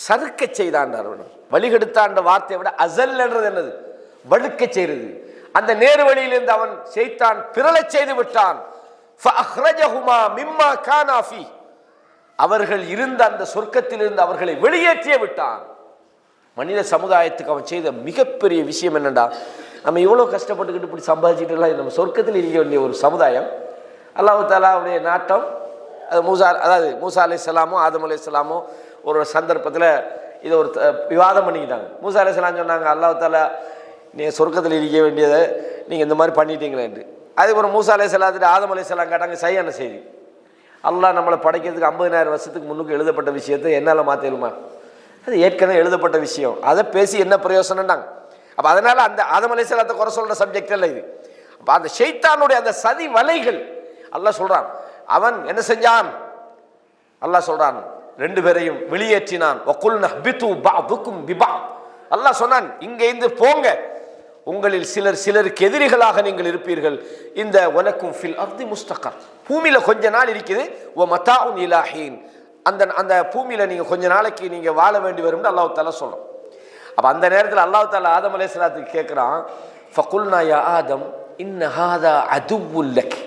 சறுக்க செய்தான். வழிகெடுத்தான்ற வார்த்தையை விட அஸல் என்றது என்னது? வழுக்க செய்கிறது. அந்த நேர் வழியிலிருந்து அவன் ஷைத்தான் பிறழச் செய்து விட்டான். ஃபஅக்ரஜஹுமா மிம்மா கானா ஃபீ, அவர்கள் இருந்த அந்த சொர்க்கத்திலிருந்து அவர்களை வெளியேற்றிய விட்டான். மனித சமுதாயத்துக்கு அவன் செய்த மிகப்பெரிய விஷயம் என்னண்டா, நம்ம இவ்வளோ கஷ்டப்பட்டுக்கிட்டு இப்படி சம்பாதிச்சுட்டு நம்ம சொர்க்கத்தில் இருக்க வேண்டிய ஒரு சமுதாயம், அல்லாஹ் தஆலாவுடைய நாட்டம். அது மூசா அலைஹிஸ்ஸலாமோ ஆதம் அலைஹிஸ்ஸலாமோ ஒரு சந்தர்ப்பத்தில் இதை ஒரு விவாதம் பண்ணிக்கிட்டாங்க. மூசா அலைஹிஸ்ஸலாம் சொன்னாங்க, அல்லாஹ் தஆலா நீங்கள் சொர்க்கத்தில் இருக்க வேண்டியதை நீங்கள் இந்த மாதிரி பண்ணிட்டீங்களேன்ட்டு. அதுக்கப்புறம் மூசா அலைஹிஸ்ஸலாத்துட்டு ஆதம் அலைஹிஸ்ஸலாம் கேட்டாங்க, சரியான செய்தி, அல்லாஹ் நம்மளை படைக்கிறதுக்கு 50,000 வருஷத்துக்கு முன்னுக்கு எழுதப்பட்ட விஷயத்தை என்னால் மாற்றிடுமா? அது ஏற்கனவே எழுதப்பட்ட விஷயம், அதை பேசி என்ன பிரயோசனம்னாங்க. அப்போ அதனால அந்த ஆதம் அலைஹிஸ்ஸலாத்தை குறை சொல்கிற சப்ஜெக்ட் இல்லை இது. அப்போ அந்த ஷைத்தானுடைய அந்த சதி வலைகள் அல்லாஹ் சொல்றான், அவன் என்ன செஞ்சான்? அல்லாஹ் சொல்றான், 2 பேரையும் வெளியேற்றினான். வகுல்னா ஹ்பிது பஅதுக்கும் பிபஅத், அல்லாஹ் சொன்னான், இங்க இருந்து போங்க, உங்களில் சிலருக்கு எதிரிகளாக நீங்கள் இருப்பீர்கள். இந்த வலக்கும் ஃபில் அர்தி முஸ்தகர், பூமியில கொஞ்ச நாள் இருக்குது, வ மதாஉன் இலா ஹீன், அந்த பூமியில நீங்க கொஞ்ச நாளைக்கு நீங்க வாழ வேண்டி வரும் அல்லாஹ் தஆலா சொல்றான். அப்ப அந்த நேரத்தில் அல்லாஹ் தஆலா ஆதம் அலைஹிஸ்ஸலாத்துக்கு கேட்கிறான், ஃபகுல்னா யா ஆதம் இன்ன ஹாதா அதுவுல் லக்,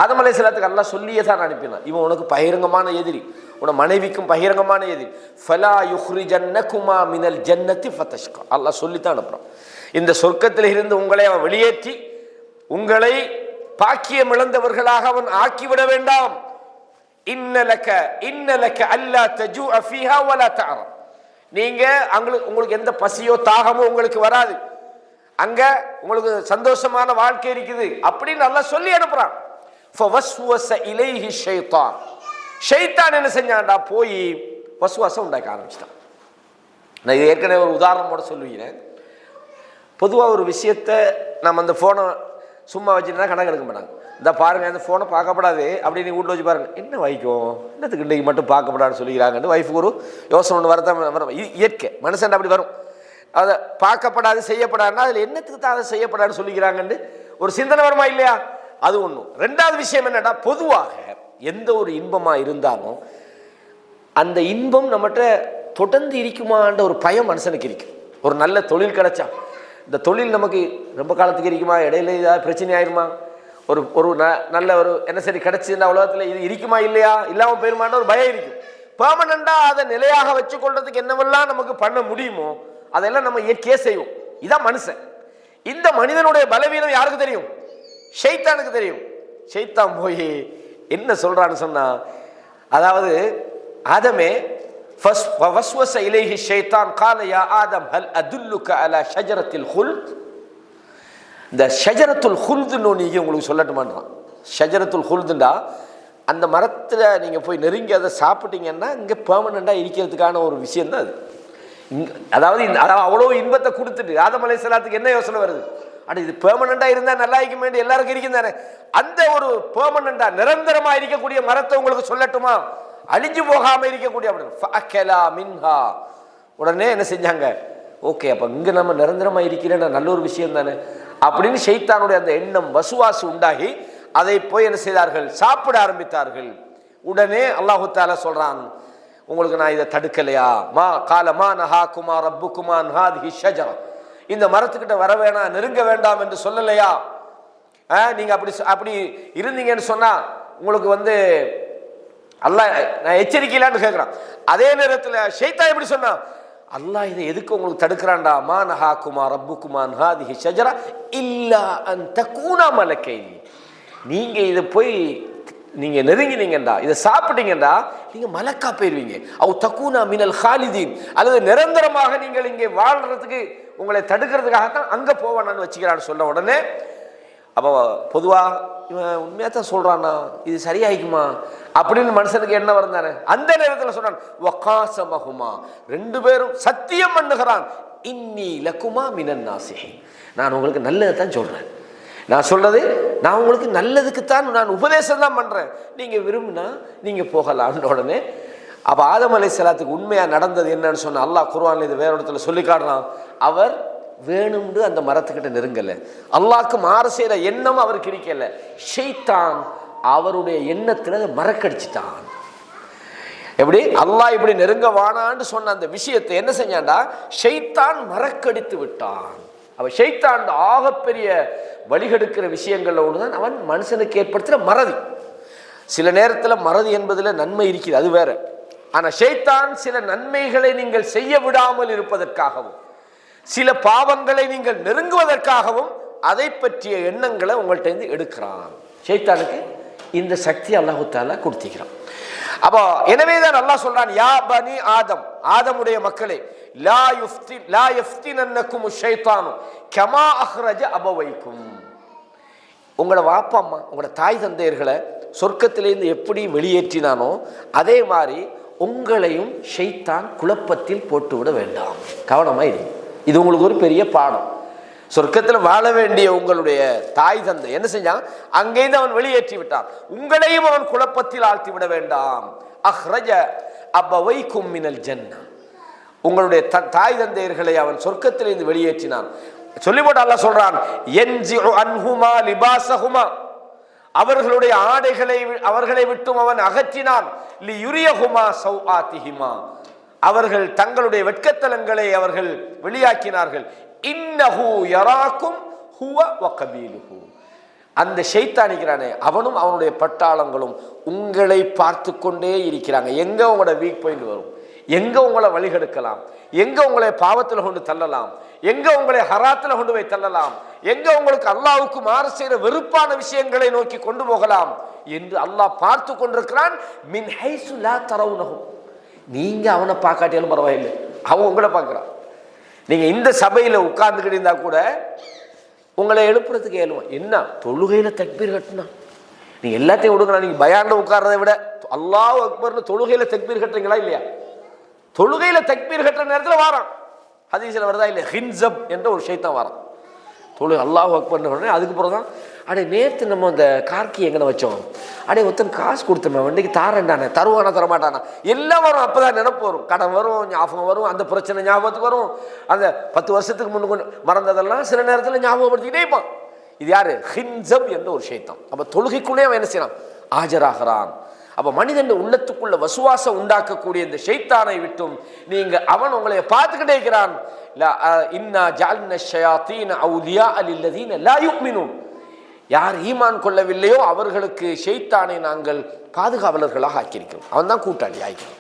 ஆதம் அலைஹிஸ்ஸலாத்துக்கு அல்லாஹ் சொல்லியே தான் அனுப்பினான், இவன் உனக்கு பகிரங்கமான எதிரி, உன மனைவிக்கும் பகிரங்கமான எதிரி, ஃபலா யுஹ்ரிஜன்னகுமா மினல் ஜன்னதி ஃபதஷ்கா, அல்லாஹ் சொல்லித்தான் அனுப்புறான். இந்த சொர்க்கத்தில் இருந்து உங்களை அவன் வெளியேற்றி உங்களை பாக்கியம் இழந்தவர்களாக அவன் ஆக்கிவிட வேண்டாம். இன்னலக அல்லா தஜூஅ ஃபீஹா வலா தஅர, நீங்க உங்களுக்கு எந்த பசியோ தாகமோ உங்களுக்கு வராது, அங்க உங்களுக்கு சந்தோஷமான வாழ்க்கை இருக்குது அப்படின்னு அல்லாஹ் சொல்லி அனுப்புறான். ஃபவஸ்வஸ இலைஹி ஷைத்தான், ஷைத்தான் என்ன செஞ்சான்டா, போய் வஸ்வாசம் உண்டாக்க ஆரம்பிச்சிட்டான். நான் இது ஏற்கனவே ஒரு உதாரணமோட சொல்லுகிறேன். பொதுவாக ஒரு விஷயத்தை நம்ம அந்த ஃபோனை சும்மா வச்சுட்டா கணக்கு எடுக்க மாட்டாங்க. இந்த பாருங்க, இந்த ஃபோனை பார்க்கப்படாது அப்படின்னு நீங்கள் வீட்டில் வச்சு பாருங்க, என்ன வைக்கும், என்னத்துக்கு இன்றைக்கு மட்டும் பார்க்கப்படாதுன்னு சொல்லிக்கிறாங்கன்னு வைஃபுக்கு ஒரு யோசனை ஒன்று வரதான் வரும். இயற்கை மனுஷன் அப்படி வரும். அதை பார்க்கப்படாது செய்யப்படாதுன்னா அதில் என்னத்துக்கு தான் அதை செய்யப்படாதுன்னு சொல்லிக்கிறாங்கன்னு ஒரு சிந்தனை வருமா இல்லையா? அது ஒன்றும். 2வது விஷயம் என்னன்னா, பொதுவாக எந்த ஒரு இன்பமாக இருந்தாலும் அந்த இன்பம் நம்மகிட்ட தொடர்ந்து இருக்குமான்ற ஒரு பயம் மனுஷனுக்கு இருக்கும். ஒரு நல்ல தொழில் கிடைச்சா இந்த தொழில் நமக்கு ரொம்ப காலத்துக்கு இருக்குமா, இடையில ஏதாவது பிரச்சனை ஆயிருமா, ஒரு நல்ல ஒரு என்ன சரி கிடைச்சிருந்தா உலகத்தில் இது இருக்குமா இல்லையா, இல்லாமல் போயிருமான்ற ஒரு பயம் இருக்கும். பெர்மனண்டா அதை நிலையாக வச்சு கொள்றதுக்கு என்னவெல்லாம் நமக்கு பண்ண முடியுமோ அதெல்லாம் நம்ம இயற்கையே செய்வோம். இதான் மனுஷன். இந்த மனிதனுடைய பலவீனம் யாருக்கு தெரியும்? ஷைத்தானுக்கு தெரியும். ஷைத்தான் போய் என்ன சொல்றான்னு சொன்னா, அதாவது ஆதமே فوسوس إليه الشيطان قال يا آدم هل أدلك على شجرة الخلد, இந்த ஷஜரத்துல் ஹுல்துன்னு ஒன்று உங்களுக்கு சொல்லட்டுமான்றான். ஷஜரத்துல் ஹுல்துண்டா அந்த மரத்தில் நீங்கள் போய் நெருங்கி அதை சாப்பிட்டீங்கன்னா இங்கே பெர்மனண்டாக இருக்கிறதுக்கான ஒரு விஷயம் தான் அது. அதாவது அவ்வளோ இன்பத்தை கொடுத்துட்டு ஆதம் அலைஹிஸ்ஸலாத்துக்கு என்ன யோசனை வருது, அட இது பெர்மனண்டாக இருந்தால் நல்லா இருக்க வேண்டிய எல்லாருக்கும் இருக்கும் தானே, அந்த ஒரு பெர்மனண்டாக நிரந்தரமாக இருக்கக்கூடிய மரத்தை உங்களுக்கு சொல்லட்டுமா, அழிஞ்சு போகாம இருக்கக்கூடிய மின்ஹா. உடனே என்ன செஞ்சாங்க, ஓகே அப்ப இங்க நம்ம நிரந்தரமா இருக்கிறேன்னா நல்ல ஒரு விஷயம் தானே அப்படின்னு ஷைத்தானுடைய அந்த எண்ணம் வசுவாசு உண்டாகி அதை போய் என்ன செய்தார்கள், சாப்பிட ஆரம்பித்தார்கள். உடனே அல்லாஹு தஆலா சொல்றான், உங்களுக்கு நான் இதை தடுக்கலையா, மா காலமா நஹாகுமா ரப்புகுமா அன் ஹாதிஹி ஷஜரா, இந்த மரத்துக்கிட்ட வர வேணாம் நெருங்க வேண்டாம் என்று சொல்லலையா? நீங்க அப்படி இருந்தீங்கன்னு சொன்னா உங்களுக்கு அல்லாஹ் நான் எச்சரிக்கையிலான்னு கேட்கிறான். அதே நேரத்தில் ஷைத்தான் எப்படி சொன்னா, அல்லாஹ் இதை எதுக்கு உங்களுக்கு தடுக்கிறான்டா, மா நஹாகுமா ரப்புகுமா அன் ஹாதிஹி ஷஜரா இல்லா அன் தகூனா மலக்கைனி, நீங்க இதை போய் நீங்க நெருங்கினீங்கண்டா, இதை சாப்பிட்டீங்கண்டா நீங்க மலக்கா போயிருவீங்க. அவ் தக்கூனா மினல் ஹாலிதீன், அல்லது நிரந்தரமாக நீங்கள் இங்கே வாழ்றதுக்கு உங்களை தடுக்கிறதுக்காகத்தான் அங்க போவானான்னு வச்சுக்கிறான்னு சொன்ன உடனே, அப்போ பொதுவா இவன் உண்மையா தான் சொல்றானா, இது சரியாயிக்குமா அப்படின்னு மனுஷனுக்கு என்ன வருந்தானே. அந்த நேரத்தில் சொன்னான் வகாசமஹுமா, ரெண்டு பேரும் சத்தியம் பண்ணுகிறான், இன்னி லகுமா மினன் நாசிஹீன், நான் உங்களுக்கு நல்லதை தான் சொல்றேன், நான் சொல்றது நான் உங்களுக்கு நல்லதுக்குத்தான் நான் உபதேசம் தான் பண்றேன், நீங்க விரும்பினா நீங்க போகலாம்னு உடனே. அப்ப ஆதம் அலைஹிஸ்ஸலாத்துக்கு உண்மையா நடந்தது என்னன்னு சொன்ன அல்லாஹ் குர்ஆன்ல இது வேற இடத்துல சொல்லி காட்டுறான். அவர் வேணும்னு அந்த மரத்துக்கிட்ட நெருங்கல, அல்லாஹ்க்கு மாறு செய்யற எண்ணம் அவருக்கு இருக்கல, ஷைத்தான் அவருடைய எண்ணத்துல மறக்கடிச்சிட்டான். எப்படி அல்லாஹ் இப்படி நெருங்க வானான்னு சொன்ன அந்த விஷயத்தை என்ன செஞ்சான்டா, ஷைத்தான் மறக்கடித்து விட்டான். அவ ஷைத்தான் ஆகப்பெரிய வழிகெடுக்கிற விஷயங்கள்ல ஒண்ணுதான் அவன் மனுஷனுக்கு ஏற்படுத்துற மறதி. சில நேரத்துல மறதி என்பதுல நன்மை இருக்குது, அது வேற. ஆனா ஷைத்தான் சில நன்மைகளை நீங்கள் செய்ய விடாமல் இருப்பதற்காகவும், சில பாவங்களை நீங்கள் நெருங்குவதற்காகவும் அதை பற்றிய எண்ணங்களை உங்கள்கிட்ட இருந்து எடுக்கிறான். ஷைத்தானுக்கு இந்த சக்தி அல்லாஹு தஆலா கொடுத்திருக்கிறான். அப்போ எனவேதான் அல்லாஹ் சொல்றான், யா பனி ஆதம், ஆதமுடைய மக்களே, லா யஃப்தினன்னக்கும் ஷைத்தானு கமா அஹ்ரஜ அபவைக்கும், உங்களோட வாப்பா அம்மா உங்களோட தாய் தந்தையர்களை சொர்க்கத்திலிருந்து எப்படி வெளியேற்றினானோ அதே மாதிரி உங்களையும் ஷைத்தான் குழப்பத்தில் போட்டு விட வேண்டாம், கவனமா இரு. இது உங்களுக்கு ஒரு பெரிய பாடம். சொர்க்கத்தில் வாழ வேண்டிய உங்களுடைய தாய் தந்தை என்ன செஞ்சான், அங்கேருந்து அவன் வெளியேற்றி விட்டான், உங்களையும் அவன் குழப்பத்தில் ஆழ்த்தி விட வேண்டாம். அஹ்ரஜ அபவைக்கும் மினல் ஜன்னா, உங்களுடைய தாய் தந்தையர்களை அவன் சொர்க்கத்திலிருந்து வெளியேற்றினான். சொல்லிவிட்டு அல்லாஹ் சொல்றான், யன்ஜிஉ அன்ஹுமா லிபாஸஹுமா, அவர்களுடைய ஆடைகளை அவர்களை விட்டும் அவன் அகற்றினான். லியுரியஹுமா சௌஆத்திஹிமா, அவர்கள் தங்களுடைய வெட்கத்தலங்களை அவர்கள் வெளியாக்கினார்கள். இன்னஹு யராக்கும் ஹுவ வ கபீலுஹு, அந்த ஷைத்தானிக்கிறானே அவனும் அவனுடைய பட்டாளங்களும் உங்களை பார்த்து கொண்டே இருக்கிறாங்க. எங்க உங்களோட வீக் பாயிண்ட் வரும், எங்க உங்களை வழிகெடுக்கலாம், எங்க உங்களை பாவத்தில் கொண்டு தள்ளலாம், எங்க உங்களை ஹராத்தில் கொண்டு போய் தள்ளலாம், எங்க உங்களுக்கு அல்லாஹ்வுக்கு மாறு செய்கிற வெறுப்பான விஷயங்களை நோக்கி கொண்டு போகலாம் என்று அல்லாஹ் பார்த்து கொண்டிருக்கிறான். மின் ஹைசு லா தரவுனஹு, நீங்க அவனை பார்க்காட்டியாலும் பரவாயில்லை, அவன் உங்களை பார்க்கிறான். நீங்க இந்த சபையில உட்கார்ந்துக்கிட்டு இருந்தா கூட உங்களை எழுப்புறதுக்கு ஏழுவான். என்ன தொழுகையில தக்பீர் கட்டினா நீங்க எல்லாத்தையும் விடுங்களா, நீங்க பயான்ல உட்கார்றதை விட அல்லாஹ் அக்பர்னு தொழுகையில தக்பீர் கட்டுறீங்களா இல்லையா? தொழுகையில தக்பீர் கட்டுற நேரத்தில் வாரான், ஹதீஸ்ல வருதா இல்லையா, ஹின்சப் என்ற ஒரு ஷைத்தான் வாரான். தொழு அல்லாஹ் அக்பர்னு உடனே அதுக்கு பிறகு தான், அடே நேற்று நம்ம அந்த கார்கி எங்கே வச்சோம், அடே ஒருத்தன் காசு கொடுத்தோமே வண்டிக்கு தாரண்டானே, தருவானா தரமாட்டானா எல்லாம் வரும். அப்போதான் நினைப்பு வரும், கடன் வரும், ஞாபகம் வரும், அந்த பிரச்சனை ஞாபகத்துக்கு வரும், அந்த 10 வருஷத்துக்கு முன்னு மறந்ததெல்லாம் சில நேரத்தில் ஞாபகப்படுத்திக்கிட்டே இருப்பான். இது யாரு, ஹின்சப் என்ற ஒரு ஷைத்தான். அப்போ தொழுகைக்குள்ளே அவன் என்ன செய்யறான், ஆஜராகிறான். அப்போ மனிதன் உள்ளத்துக்குள்ள வசுவாசம் உண்டாக்கக்கூடிய இந்த ஷைத்தானை விட்டும் நீங்க அவன் உங்களை பார்த்துக்கிட்டே இருக்கிறான். இன்னா ஜஅல்னா ஷயாத்தீன அவுலியா லில்லதீன லா யுமினூன், யார் ஈமான் கொள்ளவில்லையோ அவர்களுக்கு ஷைத்தானை நாங்கள் பாதுகாவலர்களாக ஆக்கியிருக்கிறோம், அவன் தான் கூட்டாளி ஆகிக்கிறோம்.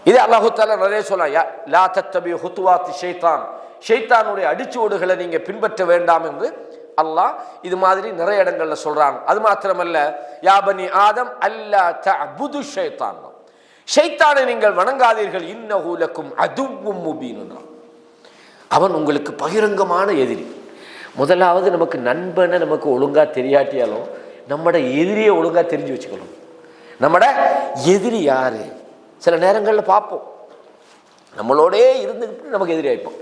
இது அல்லாஹு தஆலா நிறைய சொல்றான், லா தத்தபிஉ ஹுதுவாத்தி ஷைத்தான், ஷைத்தானுடைய அடிச்சுவடுகளை நீங்க பின்பற்ற வேண்டாம் என்று அல்லாஹ் இது மாதிரி நிறைய இடங்கள்ல சொல்றான். அது மாத்திரமல்ல, யா பனி ஆதம் அல்லா தஅபுது ஷைத்தான், ஷைத்தானை நீங்கள் வணங்காதீர்கள், இன்னஹு லக்கும் அதுவும் முபீன், அவன் உங்களுக்கு பகிரங்கமான எதிரி. முதலாவது நமக்கு நண்பனை நமக்கு ஒழுங்கா தெரியாட்டியாலும் நம்மட எதிரியை ஒழுங்கா தெரிஞ்சு வச்சுக்கணும். நம்மட எதிரி யாரு சில நேரங்களில் பார்ப்போம், நம்மளோடே இருந்துக்கிட்டு நமக்கு எதிரி ஆயிப்போம்,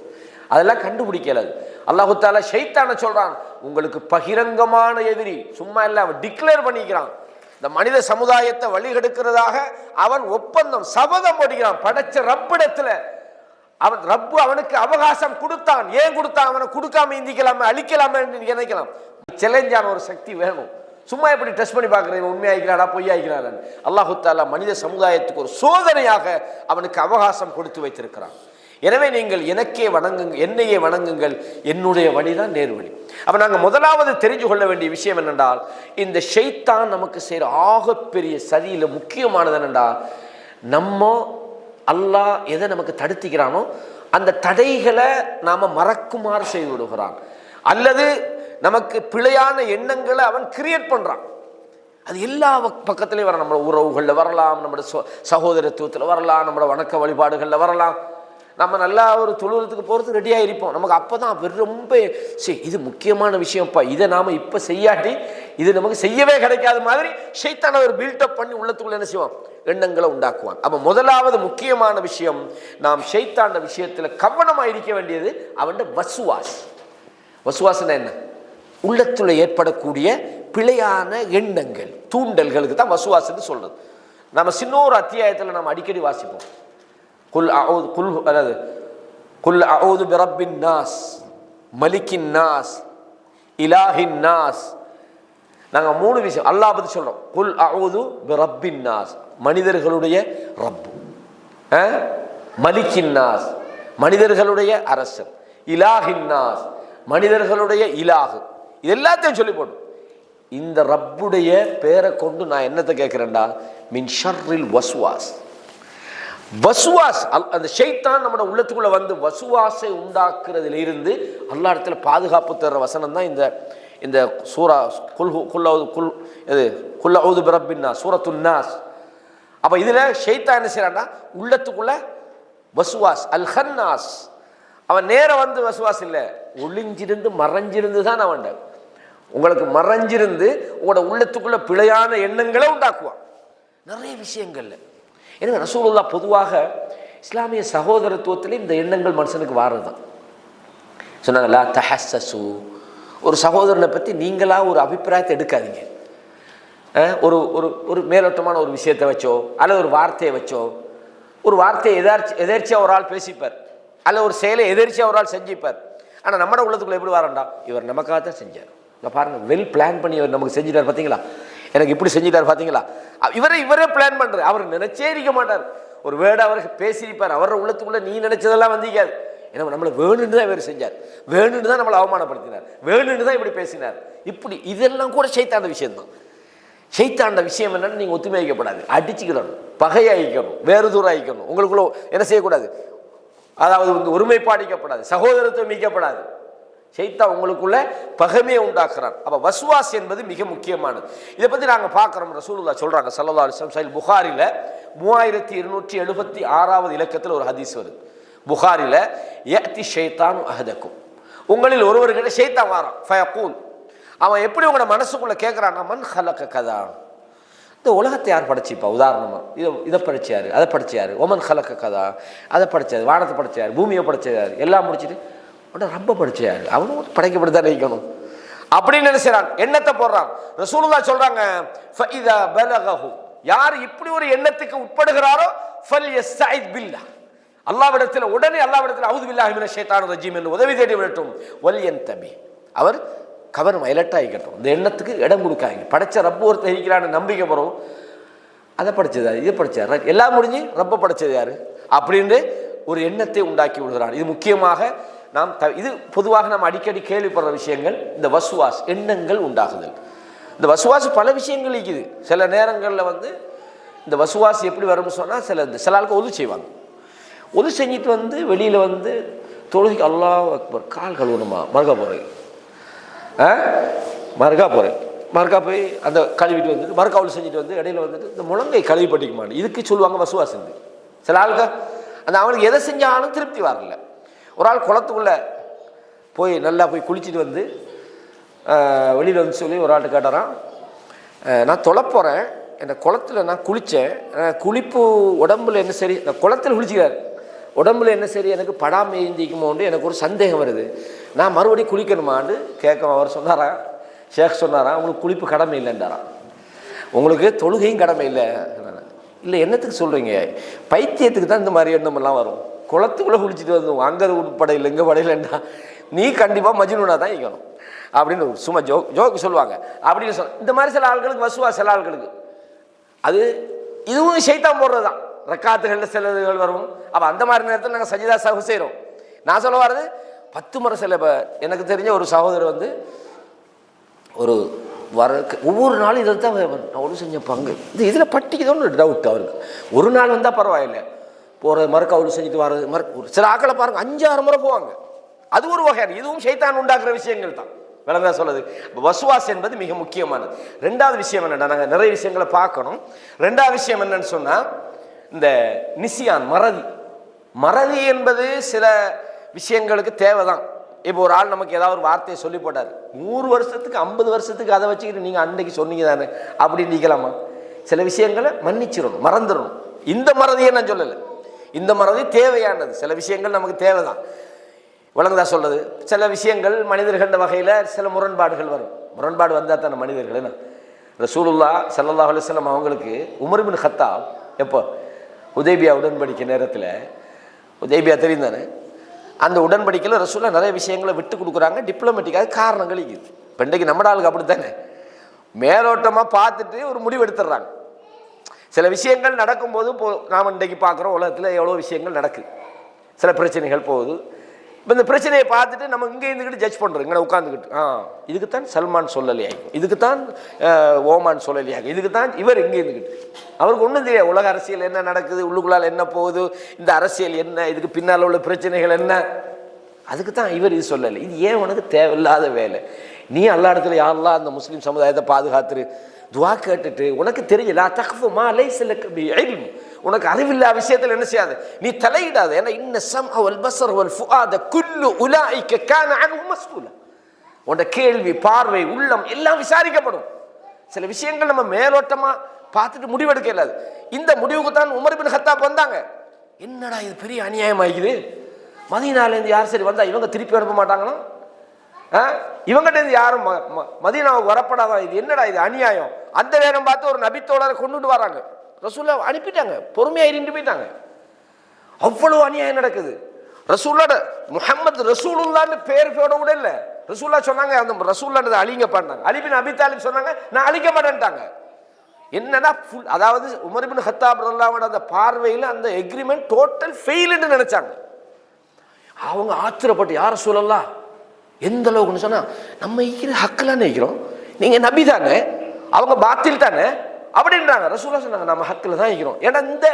அதெல்லாம் கண்டுபிடிக்கல. அல்லாஹு தஆலா ஷைத்தானை சொல்றான், உங்களுக்கு பகிரங்கமான எதிரி, சும்மா இல்லை, அவன் டிக்ளேர் பண்ணிக்கிறான். இந்த மனித சமுதாயத்தை வழிகெடுக்கிறதாக அவன் ஒப்பந்தம் சபதம் போடுகிறான் படைச்ச ரப்பிடத்துல. அவன் ரப்பு அவனுக்கு அவகாசம் கொடுத்தான். ஏன் கொடுத்தான், அவனை கொடுக்காம இந்திக்கலாம அழிக்கலாம நினைக்கலாம். சேலஞ்சான ஒரு சக்தி வேணும். சும்மா எப்படி டெஸ்ட் பண்ணி பார்க்குறேன், உண்மையாகிறானா பொய்யாகிறான். அல்லாஹு தஆலா மனித சமுதாயத்துக்கு ஒரு சோதனையாக அவனுக்கு அவகாசம் கொடுத்து வைத்திருக்கிறான். எனவே நீங்கள் எனக்கே வணங்குங்கள், என்னையே வணங்குங்கள், என்னுடைய வழிதான் நேர்வழி. அப்ப நாங்கள் முதலாவது தெரிஞ்சு கொள்ள வேண்டிய விஷயம் என்னென்றால், இந்த ஷைத்தான் நமக்கு செய்கிற ஆகப்பெரிய சதியில முக்கியமானது என்னென்றால், நம்ம அல்லாஹ் எதை நமக்கு தடுத்துக்கிறானோ அந்த தடைகளை நாம மறக்குமாறு செய்து விடுகிறான். அல்லது நமக்கு பிழையான எண்ணங்களை அவன் கிரியேட் பண்றான். அது எல்லா பக்கத்திலையும் வரலாம். நம்ம உறவுகளில் வரலாம், நம்மளோட சகோதரத்துவத்தில் வரலாம், நம்மளோட வணக்க வழிபாடுகளில் வரலாம். நம்ம நல்லா ஒரு தொழுவத்துக்கு போகிறது ரெடியாக இருப்போம். நமக்கு அப்போ தான் ரொம்ப இது முக்கியமான விஷயம்ப்பா, இதை நாம் இப்போ செய்யாட்டி இது நமக்கு செய்யவே கிடைக்காத மாதிரி ஷைத்தான ஒரு பில்டப் பண்ணி உள்ளத்துக்குள்ள என்ன செய்வான், எண்ணங்களை உண்டாக்குவான். அப்போ முதலாவது முக்கியமான விஷயம், நாம் ஷைத்தான விஷயத்தில் கவனமாக இருக்க வேண்டியது அவன் வசுவாஸ். வசுவாஸ்னா என்ன? உள்ளத்துல ஏற்படக்கூடிய பிழையான எண்ணங்கள், தூண்டல்களுக்கு தான் வசுவாஸ்ன்னு சொல்றது. நம்ம சின்ன ஒரு அத்தியாயத்தில் நம்ம அடிக்கடி வாசிப்போம், குல் அஊது பிரப்பின் நாஸ், மலிக்கின் நாஸ், இலாஹின் நாஸ். நாங்கள் 3 விஷயம் அல்லாஹ் பத்தி சொல்றோம். குல் அஊது பிரப்பின் நாஸ், மனிதர்களுடைய ரப்பு, மலிக்கின் நாஸ், மனிதர்களுடைய அரசர், இலாஹின் நாஸ், மனிதர்களுடைய இலாகு. இது எல்லாத்தையும் சொல்லி போடும். இந்த ரப்புடைய பேரை கொண்டு நான் என்னத்தை கேட்கிறேன்டா, மின் ஷர்ரில் வஸ்வாஸ். வசுவாஸ், அந்த ஷைத்தான் நம்ம உள்ளத்துக்குள்ள வந்து வசுவாசை உண்டாக்குறதுல இருந்து அல்லாஹ் இடத்துல பாதுகாப்பு தர்ற வசனம் தான் இந்த சூரா குல் அஊது பிரப்பின் நாஸ், சூரத்துன் நாஸ். அப்ப இதுல ஷைத்தான் என்ன செய்யறான்னா, உள்ளத்துக்குள்ள வசுவாஸ் அல் ஹன்னாஸ். அவன் நேர வந்து வசுவாஸ் இல்லை, ஒளிஞ்சிருந்து மறைஞ்சிருந்து தான் அவன் உங்களுக்கு மறைஞ்சிருந்து உங்களோட உள்ளத்துக்குள்ள பிழையான எண்ணங்களை உண்டாக்குவான் நிறைய விஷயங்கள்ல. எனவே ரசூலுல்லாஹ் பொதுவாக இஸ்லாமிய சகோதரத்துவத்தில் இந்த எண்ணங்கள் மனுஷனுக்கு வாரதுதான். சொன்னாங்க, லா தஹஸ்ஸஸு, ஒரு சகோதரனை பற்றி நீங்களா ஒரு அபிப்பிராயத்தை எடுக்காதீங்க. ஒரு ஒரு ஒரு மேலோட்டமான ஒரு விஷயத்தை வச்சோ அல்லது ஒரு வார்த்தையை வச்சோ, ஒரு வார்த்தையை எதேர்ச்சியாக ஒரு ஆள் பேசிப்பார், அல்ல ஒரு செயலை எதிர்ச்சியாக ஒரு ஆள் செஞ்சுப்பார். ஆனால் நம்மட உள்ளத்துக்குள்ள எப்படி வரண்டா, இவர் நமக்காக தான் செஞ்சார். நான் பாருங்க, வெல் பிளான் பண்ணி அவர் நமக்கு செஞ்சுட்டார் பார்த்தீங்களா, எனக்கு இப்படி செஞ்சுட்டார் பார்த்தீங்களா. இவரே பிளான் பண்ணுறார், அவர் நினைச்சே இருக்க மாட்டார். ஒரு வேர்டை அவருக்கு பேசியிருப்பார், அவரோட உள்ளத்துக்குள்ள நீ நினைச்சதெல்லாம் வந்திக்காது. ஏன்னா நம்மளை வேணுன்னு தான் இவர் செஞ்சார், வேணுன்னு தான் நம்மளை அவமானப்படுத்தினார், வேணுன்னு தான் இப்படி பேசினார். இப்படி இதெல்லாம் கூட ஷைத்தான விஷயம்தான். ஷைத்தான விஷயம் என்னன்னு நீங்கள் ஒத்துமை வைக்கப்படாது, அடிச்சுக்கணும், பகையாயிக்கணும், வேறு தூரம் ஆயிக்கணும். உங்களுக்குள்ள என்ன செய்யக்கூடாது, அதாவது ஒருமைப்பாடிக்கப்படாது, சகோதரத்துவம் மீட்கப்படாது. ஷைத்தான் உங்களுக்குள்ள பகைமையை உண்டாக்குறான். அப்ப வஸ்வாஸ் என்பது மிக முக்கியமானது. இதை பத்தி நாங்க பார்க்கிறோம். ரசூலுல்லாஹ் சொல்றாங்க ஸல்லல்லாஹு அலைஹி வஸல்லம், சஹீஹ் புகாரில 3276வது இலக்கத்தில் ஒரு ஹதீஸ் வருது. புகாரில, யஅதி ஷைத்தானு அஹதக்கும், உங்களில் ஒருவர்கிட்ட ஷைத்தான் வாரான். ஃபயகூல், அவன் எப்படி உங்களோட மனசுக்குள்ள கேட்கிறான்னா, மன் ஹலக கதா, இந்த உலகத்தை யார் படைச்சிப்பா, உதாரணமா இதை படிச்சாரு, அதை படிச்சாரு, ஒமன் ஹலக கதா, அதை படிச்சாரு, வானத்தை படிச்சாரு, பூமியை படிச்சாரு, எல்லாம் முடிச்சுட்டு ரப்ப படிச்சாரு, அவனும் படைக்கப்பட்டுதான் நினைக்கணும் அப்படின்னு நினைச்சான், எண்ணத்தை போடுறான். ரசூலுல்லாஹ் சொல்றாங்க, ஃபஇதா பலகஹு, யார் இப்படி ஒரு எண்ணத்துக்கு உட்படுகிறாரோ ஃபல்யஸ்தைத் பில்லாஹ், அல்லாஹ்விடத்தில் உடனே அல்லாஹ்விடத்தில் அஊது பில்லாஹி மினஷ் ஷைத்தானிர் ரஜீம் என்று உதவி தேடி விடட்டும். வல்யன்தபி, அவர் கவனம் எலட்டாகிக்கட்டும், இந்த எண்ணத்துக்கு இடம் கொடுக்காங்க. படைச்ச ரப்பு ஒருத்தர் இருக்கிறான்னு நம்பிக்கை வரும், அதை படிச்சது யாரு, இதை படிச்சாரு, எல்லாம் முடிஞ்சு ரப்ப படைச்சது யாரு அப்படின்னு ஒரு எண்ணத்தை உண்டாக்கி விடுகிறான். இது முக்கியமாக நாம் இது பொதுவாக நாம் அடிக்கடி கேள்விப்படுற விஷயங்கள், இந்த வசுவாஸ் எண்ணங்கள் உண்டாகுதல். இந்த வசுவாஸ் பல விஷயங்கள் இருக்குது. சில நேரங்களில் இந்த வசுவாஸ் எப்படி வரும்னு சொன்னால், சில ஆளுக்கு ஒது செய்வாங்க, ஒது செஞ்சுட்டு வெளியில் தொழுகைக்கு அல்லாஹ் அக்பர், கால் கழுவணுமா, மறுக்கா போகிறேன், மறுக்கா போய் அந்த கழுவிட்டு மறுக்காவில் செஞ்சுட்டு இடையில இந்த முழங்கை கழுவி பட்டிக்குமான், இதுக்கு சொல்லுவாங்க வசுவாஸ். சில ஆளுக்கு அவனுக்கு எதை செஞ்சாலும் திருப்தி வரல. ஒரு ஆள் குளத்துக்குள்ளே போய் நல்லா போய் குளிச்சுட்டு வெளியில் சொல்லி ஒரு ஆள்கிட்ட கேட்டாரான், நான் தொலைப்போகிறேன், இந்த குளத்தில் நான் குளித்தேன், குளிப்பு உடம்புல என்ன சரி, நான் குளத்தில் குளிச்சுக்கிறார், உடம்புல என்ன சரி எனக்கு படாமல் எழுந்திக்குமோண்டு எனக்கு ஒரு சந்தேகம் வருது, நான் மறுபடியும் குளிக்கணுமான்னு கேட்க. அவர் சொன்னாராம், ஷேக் சொன்னாராம், உங்களுக்கு குளிப்பு கடமை இல்லைன்றாராம், உங்களுக்கு தொழுகையும் கடமை இல்லை. இல்லை, என்னத்துக்கு சொல்கிறீங்க, பைத்தியத்துக்கு தான் இந்த மாதிரி எண்ணமெல்லாம் வரும். குளத்துக்குள்ளே குளிச்சுட்டு வந்தோம், அங்கே உட்படையில் இங்கே படையிலன்னா நீ கண்டிப்பாக மஜ்னூனா தான் இருக்கணும் அப்படின்னு சும்மா ஜோக்கு சொல்லுவாங்க. அப்படின்னு சொன்ன இந்த மாதிரி சில ஆட்களுக்கு வசுவா, சில ஆட்களுக்கு அது இதுவும் ஷைத்தான் போடுறது தான். ரக்காத்துகளில் சிலதுகள் வரும். அப்போ அந்த மாதிரி நேரத்தில் நாங்கள் சஜிதா சஹு செய்கிறோம். நான் சொல்ல வர்றது 10 முறை சில எனக்கு தெரிஞ்ச ஒரு சகோதரர் ஒரு ஒவ்வொரு நாளும் இதை தான் நான் ஒரு செஞ்ச பங்கு இதில் பட்டிக்குதோன்னு டவுட் அவருக்கு. ஒரு நாள் வந்தால் பரவாயில்லை, போகிற மறுக்க அவரு செஞ்சுட்டு வர்றது சில ஆக்களை பாருங்க 5-6 முறை போவாங்க. அது ஒரு வகையான, இதுவும் ஷைத்தான் உண்டாக்குற விஷயங்கள் தான். விளங்கா சொல்லுது. வசுவாஸ் என்பது மிக முக்கியமானது. ரெண்டாவது விஷயம் என்னன்னா, நாங்கள் நிறைய விஷயங்களை பார்க்கணும். ரெண்டாவது விஷயம் என்னன்னு சொன்னா, இந்த நிசியான், மறதி என்பது சில விஷயங்களுக்கு தேவைதான். இப்போ ஒரு ஆள் நமக்கு ஏதாவது ஒரு வார்த்தையை சொல்லி போட்டார், 100 வருஷத்துக்கு 50 வருஷத்துக்கு அதை வச்சுக்கிட்டு நீங்கள் அன்னைக்கு சொன்னீங்க தானே அப்படின்னு நிற்கலாமா? சில விஷயங்களை மன்னிச்சிடணும், மறந்துடணும். இந்த மறதியை நான் சொல்லலை, இந்த மறதி தேவையானது. சில விஷயங்கள் நமக்கு தேவைதான். விளங்குதா சொல்றது? சில விஷயங்கள் மனிதர்கள் வகையில் சில முரண்பாடுகள் வரும். முரண்பாடு வந்தால் தானே மனிதர்கள். என்ன ரசூலுல்லாஹ் ஸல்லல்லாஹு அலைஹி வஸல்லம் அவங்களுக்கு உமர் பின் கத்தாப் எப்போ ஹுதைபியா உடன்படிக்கை நேரத்தில், ஹுதைபியா தெரியும் தானே, அந்த உடன்படிக்கையில் ரசூலுல்லாஹ் நிறைய விஷயங்களை விட்டு கொடுக்குறாங்க. டிப்ளமேட்டிக்காக காரணங்கள் இருக்குது. இப்போ இன்றைக்கு நம்ம ஆளுக்கு அப்படி தானே, மேலோட்டமாக பார்த்துட்டு ஒரு முடிவு எடுத்துடுறாங்க. சில விஷயங்கள் நடக்கும்போது நாம் இன்றைக்கு பார்க்குறோம், உலகத்தில் எவ்வளோ விஷயங்கள் நடக்குது, சில பிரச்சனைகள் போகுது. இப்போ இந்த பிரச்சனையை பார்த்துட்டு நம்ம இங்கே இருந்துக்கிட்டு ஜட்ஜ் பண்ணுறோம், இங்கே உட்காந்துக்கிட்டு இதுக்குத்தான் சல்மான் சொல்லலையாகும், இதுக்குத்தான் ஓமான் சொல்லலையாகும், இதுக்குத்தான் இவர் இங்கே இருந்துக்கிட்டு. அவருக்கு ஒன்றும் தெரியாது உலக அரசியல் என்ன நடக்குது, உள்ளுக்குள்ளால் என்ன போகுது, இந்த அரசியல் என்ன, இதுக்கு பின்னால் உள்ள பிரச்சனைகள் என்ன, அதுக்கு தான் இவர் இது சொல்லலை. இது ஏன் உனக்கு தேவையில்லாத வேலை? நீ எல்லா இடத்துல யாரெல்லாம் அந்த முஸ்லீம் சமுதாயத்தை பாதுகாத்துரு துவா கேட்டுட்டு, உனக்கு தெரியல தக்ஃபு மா லைஸ லக பிஇல்ம், உனக்கு அறிவில்லா விஷயத்தில் என்ன செய்யாது, நீ தலையிடாத. ஏன்னா இன்ன ஸம்அ வல் பஸர் வல் ஃபுஆத குல்லு உலாயிக கான அன்ஹு மஸ்ஊலா. உன்ட கேள்வி, பார்வை, உள்ளம் எல்லாம் விசாரிக்கப்படும். சில விஷயங்கள் நம்ம மேலோட்டமா பார்த்துட்டு முடிவெடுக்க இயலாது. இந்த முடிவுக்கு தான் உமர் பின் கத்தாப் வந்தாங்க. என்னடா இது பெரிய அநியாயம் ஆகிக்குது, மதீனாலேருந்து யார் சரி வந்தா இவங்க திருப்பி அனுப்ப மாட்டாங்களா, இவங்கிட்ட யாரும் மதீனாவுக்கு வரப்படாதான், இது என்னடா இது அநியாயம். அந்த நேரம் பார்த்து ஒரு நபித்தோழரை கொண்டுட்டு வராங்க, ரசூலுல்லாஹ் அனுப்பிட்டாங்க, பொறுமையா இருந்து போயிட்டாங்க. அவ்வளவு அநியாயம் நடக்குது. ரசூலுல்லாஹ் முஹம்மது ரசூலுல்லாஹ்னு பேர் போட கூட இல்லை. ரசூலுல்லாஹ் சொன்னாங்க அந்த ரசூலுல்லாஹ்ன்றதை அழிங்க பண்ணாங்க. அலி பின் அபி தாலிப் சொன்னாங்க நான் அழிக்க மாட்டேன்ட்டாங்க. என்னன்னா அதாவது உமர் பின் கத்தாப் ரலியல்லாஹு அன்ஹு அந்த பார்வையில் அந்த எக்ரிமெண்ட் டோட்டல் ஃபெயில்னு நினைச்சாங்க. அவங்க ஆத்திரப்பட்டு யார் ரசூலுல்லாஹ் எந்த அளவுக்குன்னு சொன்னா, நம்ம இருக்கிற ஹக்கலான்னு இருக்கிறோம், நீங்க நபி தானே, அவங்க பாத்தில் தானே அப்படின்றாங்க. ரசூலுல்லாஹ் சொன்னாங்க நம்ம ஹக்கில் தான் இருக்கிறோம். ஏன்னா இந்த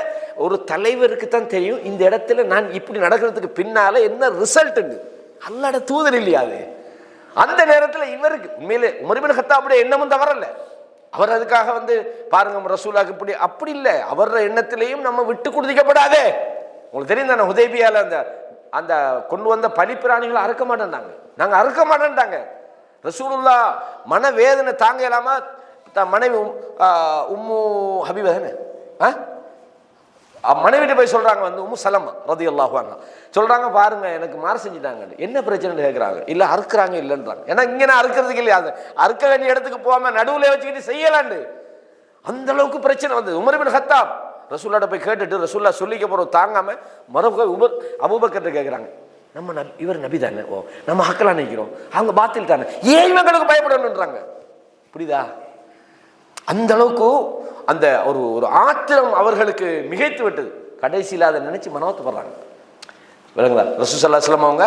ஒரு தலைவருக்கு தான் தெரியும் இந்த இடத்துல நான் இப்படி நடக்கிறதுக்கு பின்னால என்ன ரிசல்ட். அல்லாஹ்வுடைய தூதர் இல்லையா அது. அந்த நேரத்தில் இவருக்கு உண்மையிலே உமர் பின் கத்தாபுடைய எண்ணமும் தவறல்ல. அவர் அதுக்காக பாருங்க ரசூலுல்லாஹ் இப்படி அப்படி இல்லை, அவர எண்ணத்திலையும் நம்ம விட்டு கொடுக்கப்படாதே. உங்களுக்கு தெரியும் தானே, ஹுதைபியால அந்த கொண்டு வந்த பலிப்பிராணிகளை அறுக்க மாட்டேன்டாங்க, நாங்க அறுக்க மாட்டேன்ட்டாங்க. ரசூலுல்லாஹ் மனவேதனை தாங்க இல்லாம மனைவி உம்மு ஹபீபா தானே மனைவிட்டு போய் சொல்றாங்க, உம்மு சலமா ரலியல்லாஹு அன்ஹா சொல்றாங்க, பாருங்க எனக்கு மாறு செஞ்சுட்டாங்க, என்ன பிரச்சனைன்னு கேட்கறாங்க. இல்ல அறுக்குறாங்க இல்லைன்றாங்க. ஏன்னா இங்க நான் அறுக்கிறதுக்கு இல்லையா, அறுக்க வேண்டிய இடத்துக்கு போகாம நடுவுல வச்சுக்கிட்டு செய்யலாண்டு அந்த அளவுக்கு பிரச்சனை வந்தது. உமர் பின் கத்தாப் ரசூலுல்லாஹ் போய் கேட்டுட்டு ரசூலுல்லாஹ் சொல்லிக்க போறோம் தாங்காம மறுபக்கம் அபூபக்கர்ட்ட கேட்கறாங்க, நம்ம இவர் நபி தானே, ஓ நம்ம ஹக்கலா நினைக்கிறோம், அவங்க பாத்தில் தானே, ஏன் இவங்களுக்கு பயப்படணுன்றாங்க. புரியுதா? அந்த அளவுக்கு அந்த ஒரு ஆத்திரம் அவர்களுக்கு மிகைத்து விட்டது. கடைசியில் அதை நினைச்சு மனோத்துப்படுறாங்க. விளங்குதா? ரசூல் ஸல்லல்லாஹு அலைஹி வஸல்லம் அவங்க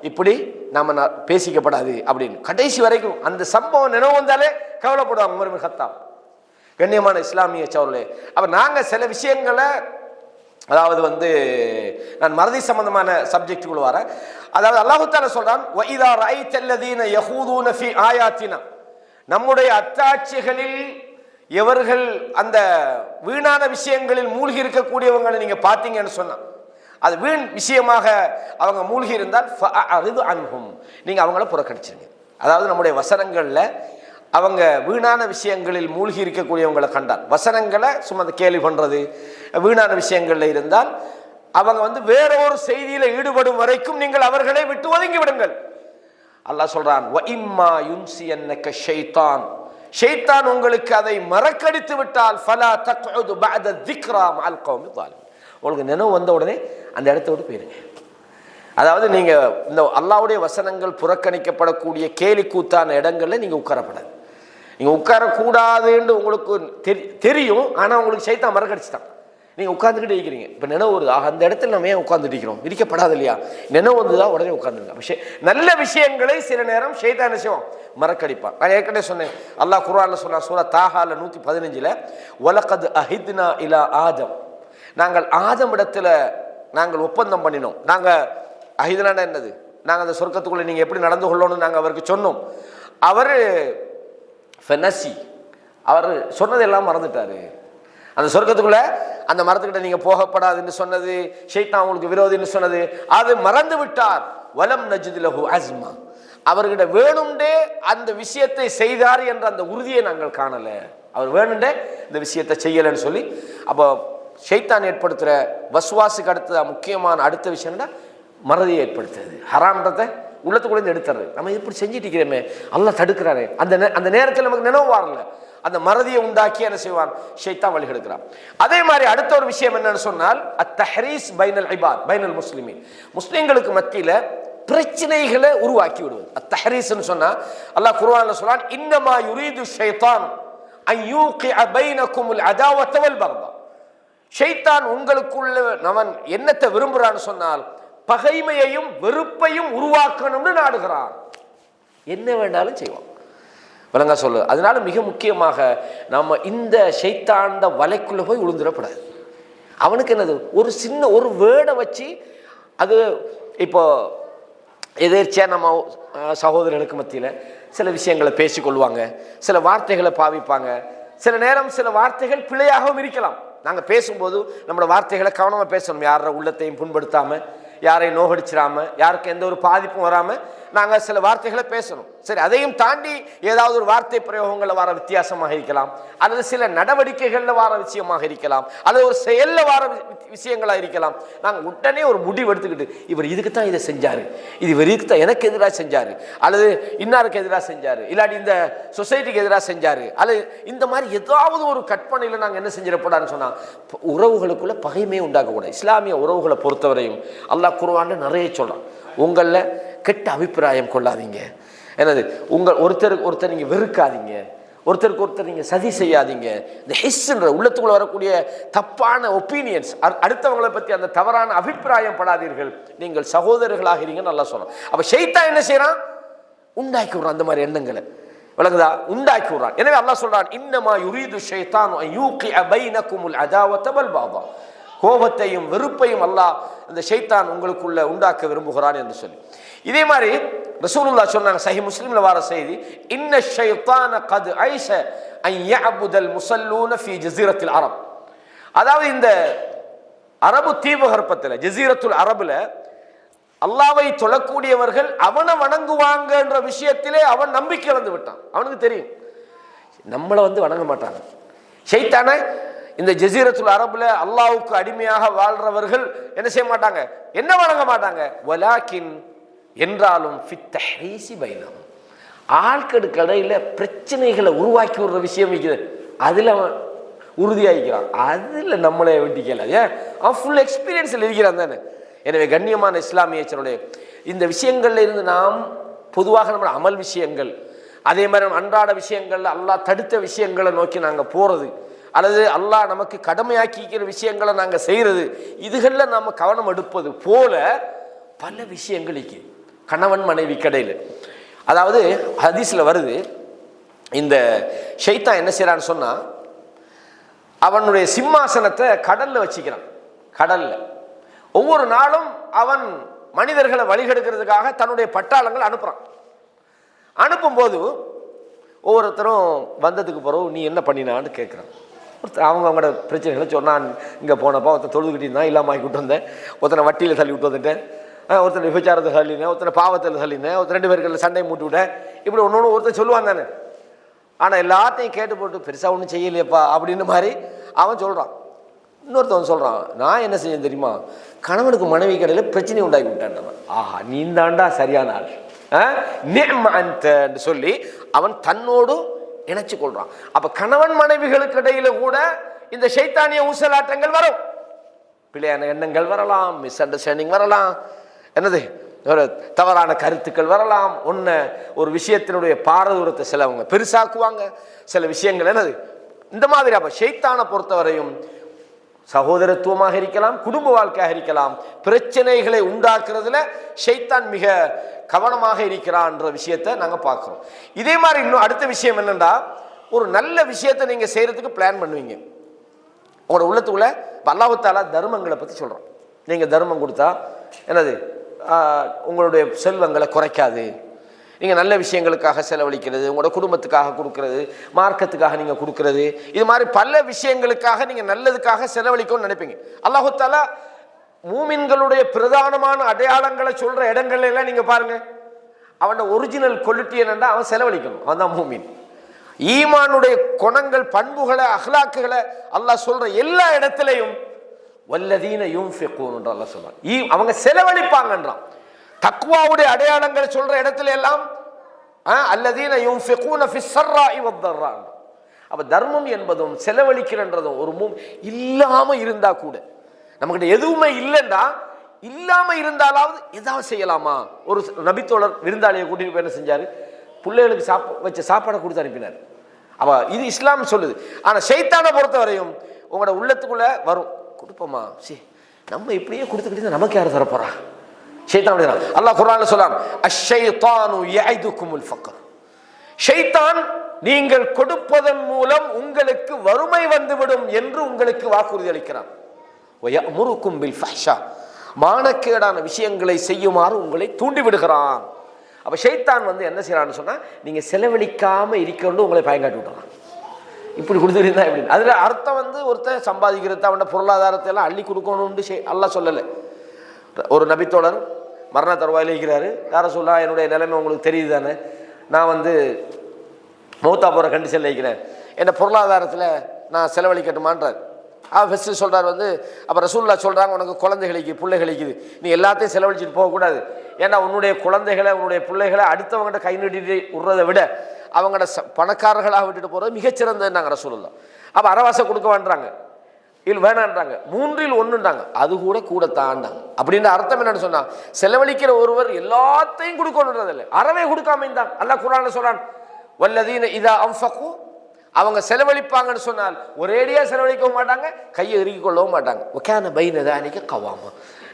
இப்படி நாம பேசிக்கப்படாது அப்படின்னு கடைசி வரைக்கும் அந்த சம்பவம் நினைவு வந்தாலே கவலைப்படுவாங்க உமர் பின் கத்தாப். கண்ணியமான இஸ்லாமிய சகோதரர்களே, அப்ப நாங்க சில விஷயங்களை அதாவது நான் மறதி சம்பந்தமான சப்ஜெக்டுக்குள்ள வரேன். அதாவது அல்லாஹ் தஆலா சொல்றான், வ இதா ரஅய்தல்லதீன யஹூதுன ஃபீ ஆயாத்தினா, நம்முடைய அத்தாட்சிகளில் எவர்கள் அந்த வீணான விஷயங்களில் மூழ்கி இருக்கக்கூடியவங்களை நீங்க பார்த்தீங்கன்னு சொன்னா, அது வீண் விஷயமாக அவங்க மூழ்கி இருந்தால் ஃபஅரிது அன்ஹும், நீங்க அவங்கள புறக்கணிச்சிருங்க. அதாவது நம்முடைய வசனங்கள்ல அவங்க வீணான விஷயங்களில் மூழ்கி இருக்கக்கூடியவங்களை கண்டால், வசனங்களை சும்மா கேள்வி பண்றது வீணான விஷயங்கள்ல இருந்தால் அவங்க வேற ஒரு செய்தியில ஈடுபடும் வரைக்கும் நீங்கள் அவர்களை விட்டு ஒதுங்கி விடுங்கள். அல்லாஹ் சொல்றான், வ இம்மா யுன்சியன்னக ஷைத்தான், ஷைத்தான் உங்களுக்கு அதை மறக்கடித்து விட்டால் ஃபலா தக்உது பஅத ذிக்ரா மஅல் கௌமி ஸாலிமீன், உங்களுக்கு நினைவு வந்த உடனே அந்த இடத்தை விட்டு போயிருங்க. அதாவது நீங்க இந்த அல்லாஹ்வுடைய வசனங்கள் புறக்கணிக்கப்படக்கூடிய கேலி கூத்தான இடங்கள்ல நீங்க உட்காரப்படாது. நீங்க உட்காரக்கூடாதுன்னு உங்களுக்கு தெரியும், ஆனா உங்களுக்கு ஷைத்தான் மறக்கடிச்சுட்டான், நீங்க உட்கார்ந்துக்கிட்டு இருக்கிறீங்க. இப்ப நினைவு வருது, அந்த இடத்துல நம்ம ஏன் உட்கார்ந்துட்டு இருக்கிறோம், இருக்கப்படாது இல்லையா, நினைவு வந்துதான் உடனே உட்கார்ந்துருங்க. நல்ல விஷயங்களை சில நேரம் ஷைத்தான் விஷயம் மறக்கடிப்பான். நான் ஏற்கனவே சொன்னேன், அல்லாஹ் குர்ஆன்ல சொன்னா சூரா தாஹால 115ல வலகத் அஹித்னா இலா ஆதம், நாங்கள் ஆதம் இடத்துல நாங்கள் ஒப்பந்தம் பண்ணினோம். நாங்க அஹித்னா என்னது, நாங்கள் அந்த சொர்க்கத்துக்குள்ள நீங்க எப்படி நடந்து கொள்ளணும்னு நாங்கள் அவருக்கு சொன்னோம். அவர் ஃபெனசி, அவர் சொன்னதெல்லாம் மறந்துட்டாரு. அந்த சொர்க்கத்துக்குள்ள அந்த மரத்துக்கிட்ட நீங்க போகப்படாதுன்னு சொன்னது, ஷைத்தான் உங்களுக்கு விரோதின்னு சொன்னது, அது மறந்து விட்டார். வலம் நஜித் லஹு அஸ்மா, அவர்கிட்ட வேணும்டே அந்த விஷயத்தை செய்தார் என்ற அந்த உறுதியை நாங்கள் காணல. அவர் வேணும்டே இந்த விஷயத்தை செய்யலைன்னு சொல்லி, அப்போ ஷைத்தான் ஏற்படுத்துகிற வஸ்வாசுக்கு அடுத்த முக்கியமான அடுத்த விஷயம்னா மறதியை ஏற்படுத்துறது, ஹராம்ன்றதை உள்ளத்துக்குள்ளேருந்து எடுத்துறது. நம்ம இப்படி செஞ்சுட்டு இருக்கிறோமே, அல்லாஹ் தடுக்கிறாரு. அந்த நேரத்தில் நமக்கு நினைவு வரல, அந்த மறதியை உண்டாக்கி என்ன செய்வான், ஷைத்தான் வழி எடுக்கிறான். அதே மாதிரி அடுத்த ஒரு விஷயம் என்னன்னு சொன்னால், அத்தஹரீஸ் பைனல் இபாத் பைனல் முஸ்லிமீன், முஸ்லிம்களுக்கு மத்தியில பிரச்சனைகளை உருவாக்கி விடுவது. அத்தஹரீஸ்னு சொன்னா அல்லாஹ் குர்ஆன்ல சொல்றான், இன்னமா யுரீது ஷைத்தான் அன் யூகிஅ பைனகுமுல் அதாவத வல் பக்தா. ஷைத்தான் உங்களுக்குள்ள அவன் என்னத்தை விரும்புறான்னு சொன்னால் பகைமையையும் வெறுப்பையும் உருவாக்கணும்னு நாடுகிறான். என்ன வேண்டாலும் செய்வான், விளங்க சொல்லு. அதனால மிக முக்கியமாக நம்ம இந்த ஷைத்தாண்ட வலைக்குள்ள போய் விழுந்துடப்படாது. அவனுக்கு என்னது, ஒரு சின்ன ஒரு வேர்டை வச்சு, அது இப்போ எதிர்ச்சியா நம்ம சகோதரர்களுக்கு மத்தியில் சில விஷயங்களை பேசிக்கொள்வாங்க, சில வார்த்தைகளை பாவிப்பாங்க. சில நேரம் சில வார்த்தைகள் பிழையாகவும் இருக்கலாம். நாங்கள் பேசும்போது நம்மளோட வார்த்தைகளை கவனமாக பேசணும், யார உள்ளத்தையும் புண்படுத்தாமல், யாரையும் நோகடிச்சிடாம, யாருக்கு எந்த ஒரு பாதிப்பும் வராமல் நாங்கள் சில வார்த்தைகளை பேசணும். சரி, அதையும் தாண்டி ஏதாவது ஒரு வார்த்தை பிரயோகங்களில் வர வித்தியாசமாக இருக்கலாம், அல்லது சில நடவடிக்கைகளில் வர விஷயமாக இருக்கலாம், அல்லது ஒரு செயலில் வர விஷயங்களாக இருக்கலாம். நாங்கள் உடனே ஒரு முடிவு எடுத்துக்கிட்டு, இவர் இதுக்கு தான் இதை செஞ்சார், இது இவருக்கு தான் எனக்கு எதிராக செஞ்சார், அல்லது இன்னாருக்கு எதிராக செஞ்சார், இல்லாட்டி இந்த சொசைட்டிக்கு எதிராக செஞ்சார், அல்லது இந்த மாதிரி ஏதாவது ஒரு கற்பனையில் நாங்கள் என்ன செஞ்சிடப்படாதுன்னு சொன்னால் உறவுகளுக்குள்ள பகைமையை உண்டாக்கக்கூடாது. இஸ்லாமிய உறவுகளை பொறுத்தவரையும் அல்லாஹ் குர்ஆன்ல நிறைய சொல்கிறான், உங்களில் கெட்ட அபிப்பிராயம் கொள்ளாதீங்க, என்னது ஒருத்தருக்கு ஒருத்தர் நீங்கள் வெறுக்காதீங்க, ஒருத்தருக்கு ஒருத்தர் நீங்கள் சதி செய்யாதீங்க. இந்த ஹிஸ்ன்ற உள்ளத்துக்குள்ள வரக்கூடிய தப்பான ஒப்பீனியன்ஸ், அடுத்தவங்களை பற்றி அந்த தவறான அபிப்பிராயம் படாதீர்கள், நீங்கள் சகோதரர்களாக இருங்கன்னு நல்லா சொல்றோம். அப்போ ஷைத்தான் என்ன செய்யறான், உண்டாக்கி விடுறான் அந்த மாதிரி எண்ணங்களை, விளங்குதா, உண்டாக்கி விடுறான். எனவே அல்லாஹ் சொல்றான், இன்னமா யுரீது ஷைத்தானு அன் யூகிஅ பைனகுமுல் அதாவத வல் பக்தா, கோபத்தையும் வெறுப்பையும் அல்லாஹ் இந்த ஷைத்தான் உங்களுக்குள்ள உண்டாக்க விரும்புகிறான் என்று சொல்லி. இதே மாதிரி ரசூலுல்லாஹ் சொன்னாங்க, சஹீஹ் முஸ்லிம்ல வர செய்தி, இன்ன ஷைத்தான கத் ஐஷ அன் யஅபுதல் முஸல்லூன ஃபீ ஜஸீரத்தில் அரப். அதாவது இந்த அரபு தீபகற்பத்தில் ஜஸீரத்துல் அரபுல அல்லாஹ்வை தொழக்கூடியவர்கள் அவனை வணங்குவாங்க என்ற விஷயத்திலே அவன் நம்பிக்கை இழந்து விட்டான். அவனுக்கு தெரியும் நம்மளை வணங்க மாட்டாங்க. ஷைத்தான இந்த ஜஸீரத்துல் அரபுல அல்லாஹ்வுக்கு அடிமையாக வாழ்றவர்கள் என்ன செய்ய மாட்டாங்க, என்ன வணங்க மாட்டாங்க. வலாக்கின் என்றாலும் ஃபித் தஹ்ரீஸி பைனஹும், ஆட்களுக்கு கடையில் பிரச்சனைகளை உருவாக்கி விடுற விஷயம் இருக்குது, அதில் அவன் உறுதியாகிறான், அதில் நம்மளை வெட்டிக்கல, ஏன் அவன் ஃபுல் எக்ஸ்பீரியன்ஸில் இருக்கிறான் தானே. எனவே கண்ணியமான இஸ்லாமியர்களுடைய இந்த விஷயங்கள்ல இருந்து நாம் பொதுவாக நம்ம அமல் விஷயங்கள், அதே மாதிரி நம்ம அன்றாட விஷயங்கள்ல அல்லாஹ் தடுத்த விஷயங்களை நோக்கி நாங்கள் போறது, அல்லது அல்லாஹ் நமக்கு கடமையாக்கிக்கிற விஷயங்களை நாங்கள் செய்யறது, இதுகளில் நாம் கவனம் எடுப்பது போல பல விஷயங்களுக்கு கணவன் மனைவி கடையில். அதாவது ஹதீஸ்ல வருது, இந்த ஷைத்தான் என்ன செய்யறான்னு சொன்னா, அவனுடைய சிம்மாசனத்தை கடல்ல வச்சுக்கிறான். கடல்ல ஒவ்வொரு நாளும் அவன் மனிதர்களை வழிகெடுக்கிறதுக்காக தன்னுடைய பட்டாளங்கள் அனுப்புறான். அனுப்பும்போது ஒவ்வொருத்தரும் வந்ததுக்கு பிறகு நீ என்ன பண்ணினான்னு கேட்குறான். ஒருத்தர் அவங்களோட பிரச்சனைகளை சொன்னான், இங்கே போனப்போ ஒருத்தர் தொழுதுகிட்டு இருந்தான், இல்லாமல் ஆக்கி விட்டு வந்தேன், ஒருத்தனை வட்டியில் தள்ளி விட்டு வந்துட்டேன், ஒருத்தனை விபச்சாரத்தை தள்ளினேன், ஒருத்தனை பாவத்தில் தள்ளினேன், ஒருத்தர் 2 பேருக்கு சண்டை மூட்டி விட்டேன், இப்படி ஒன்று ஒருத்தர் சொல்லுவான் தானே. ஆனால் எல்லாத்தையும் கேட்டு போட்டு பெருசாக ஒன்றும் செய்யலையப்பா அப்படின்னு மாதிரி அவன் சொல்கிறான். இன்னொருத்தவன் சொல்கிறான், நான் என்ன செய்ய தெரியுமா, கணவனுக்கு மனைவி கடையில் பிரச்சனை உண்டாக்கி விட்டேன். ஆஹா, நீ தாண்டா சரியான ஆள் என்று சொல்லி அவன் தன்னோடு இணைச்சு கொள்றான். அப்ப கணவன் மனைவிகளுக்கு இடையில கூட இந்த ஷைத்தானிய ஊசலாட்டங்கள் வரும், பிழையான எண்ணங்கள் வரலாம், மிஸ் அண்டர்ஸ்டாண்டிங் வரலாம், என்னது தவறான கருத்துக்கள் வரலாம். ஒரு விஷயத்தினுடைய பாரதூரத்தை சிலவங்க பெருசாக்குவாங்க, சில விஷயங்கள் என்னது இந்த மாதிரி. அப்ப ஷைத்தானை பொறுத்தவரையும் சகோதரத்துவமாக இருக்கலாம், குடும்ப வாழ்க்கையாக இருக்கலாம், பிரச்சனைகளை உண்டாக்குறதுல ஷைத்தான் மிக கவனமாக இருக்கிறான்ற விஷயத்தை நாங்கள் பார்க்குறோம். இதே மாதிரி இன்னும் அடுத்த விஷயம் என்னென்னா, ஒரு நல்ல விஷயத்தை நீங்கள் செய்கிறதுக்கு பிளான் பண்ணுவீங்க உங்களோட உள்ளத்துக்குள்ள. இப்போ அல்லாஹ் தஆலா தர்மங்களை பற்றி சொல்கிறோம். நீங்கள் தர்மம் கொடுத்தா என்னது உங்களுடைய செல்வங்களை குறைக்காது, நீங்க நல்ல விஷயங்களுக்காக செலவழிக்கிறது, உங்களோட குடும்பத்துக்காக கொடுக்கிறது, மார்க்கத்துக்காக நீங்க கொடுக்கிறது, இது மாதிரி பல விஷயங்களுக்காக நீங்க நல்லதுக்காக செலவழிக்கணும்னு நினைப்பீங்க. அல்லாஹு தஆலா மூமின்களுடைய பிரதானமான அடையாளங்களை சொல்ற இடங்கள்ல எல்லாம் நீங்க பாருங்க, அவனோட ஒரிஜினல் குவாலிட்டி என்னன்னா அவன் செலவழிக்கணும், அவன் தான் மூமின். ஈமானுடைய குணங்கள், பண்புகளை, அஹ்லாக்குகளை அல்லாஹ் சொல்ற எல்லா இடத்திலையும் வல்லதீன யுன்ஃபிகூன் என்று அல்லாஹ் சொல்றான், அவங்க செலவழிப்பாங்கன்றான். தக்வாவுடைய அடையாளங்களை சொல்ற இடத்துல எல்லாம் அல்லதீன யுன்ஃபிகூன ஃபிஸ் ஸர்ராஇ வத்தர்ரா. அப்ப தர்மம் என்பதும் செலவழிக்கிறன்றதும் ஒரு இல்லாம இருந்தா கூட, நம்மகிட்ட எதுவுமே இல்லைன்னா இல்லாம இருந்தாலாவது ஏதாவது செய்யலாமா. ஒரு நபித்தோழர் விருந்தாளியை கூட்டிட்டு போய் என்ன செஞ்சாரு, பிள்ளைகளுக்கு வச்ச சாப்பாடை கொடுத்து அனுப்பினார். அப்ப இது இஸ்லாம் சொல்லுது. ஆனா ஷைத்தானை பொறுத்தவரையும் உங்களோட உள்ளத்துக்குள்ள வரும், கொடுப்போமா, சரி நம்ம இப்படியே கொடுத்துக்கிட்டு நமக்கு யார் தரப்போறா. ஷைத்தான் அல்லாஹ் குர்ஆன்ல சொல்றான், அஷ்ஷைத்தானு யஇதுகுமுல் ஃபக்ர். ஷைத்தான் நீங்கள் கொடுப்பதன் மூலம் உங்களுக்கு வறுமை வந்துவிடும் என்று உங்களுக்கு வாக்குறுதி அளிக்கிறான். வயமுருக்கும் பில் ஃபஹ்ஷா, மானக்கேடான விஷயங்களை செய்யுமாறு உங்களை தூண்டி விடுகிறான். அப்ப ஷைத்தான் என்ன செய்யறான்னு சொன்னா, நீங்க செலவழிக்காம இருக்கணும் உங்களை பயங்காட்டி விடுறான். இப்படி கொடுத்துருந்தா எப்படி? அதுல அர்த்தம் ஒருத்தன் சம்பாதிக்கிறது, அவனோட பொருளாதாரத்தை எல்லாம் அள்ளி கொடுக்கணும்னு அல்லாஹ் சொல்லலை. ஒரு நபித்தோழர் மரண தருவாயில் இருக்கிறாரு. யார சொல்லா, என்னுடைய நிலைமை உங்களுக்கு தெரியுது தானே, நான் மௌத்தா போகிற கண்டிஷனில் இருக்கிறேன், என்ன பொருளாதாரத்தில் நான் செலவழிக்கட்டுமான்றார். ஃபஸ்ட்டு சொல்கிறார் அப்போ ரசூலுல்லாஹ் சொல்கிறாங்க, உனக்கு குழந்தைகளுக்கு பிள்ளைகளுக்குது, நீ எல்லாத்தையும் செலவழிச்சிட்டு போகக்கூடாது. ஏன்னா உன்னுடைய குழந்தைகளை உன்னுடைய பிள்ளைகளை அடுத்தவங்கள்ட்ட கை நீட்டிட்டு விடுறதை விட அவங்களோட பணக்காரர்களாக விட்டுட்டு போகிறது மிகச்சிறந்ததுன்னாங்க ரசூலுல்லாஹ். அப்போ அரைவாசை கொடுக்க வேண்டாங்க, இல்லை வேணான்றாங்க, 1/3 அது கூட தாண்டாங்க. அப்படின்ற அர்த்தம் என்னன்னு சொன்னா, செலவழிக்கிற ஒருவர் எல்லாத்தையும் கொடுக்கணுன்றதில்லை, அறவே கொடுக்காம இருந்தாங்க. அல்லாஹ் குர்ஆன்ல சொல்றான், வல்லதீன இதா அன்ஃபகு, அவங்க செலவழிப்பாங்கன்னு சொன்னால் ஒரேடியா செலவழிக்கவும் மாட்டாங்க, கையை இறுக்கிக் கொள்ளவும் மாட்டாங்க. வகான பைன தாலிக கவாமா,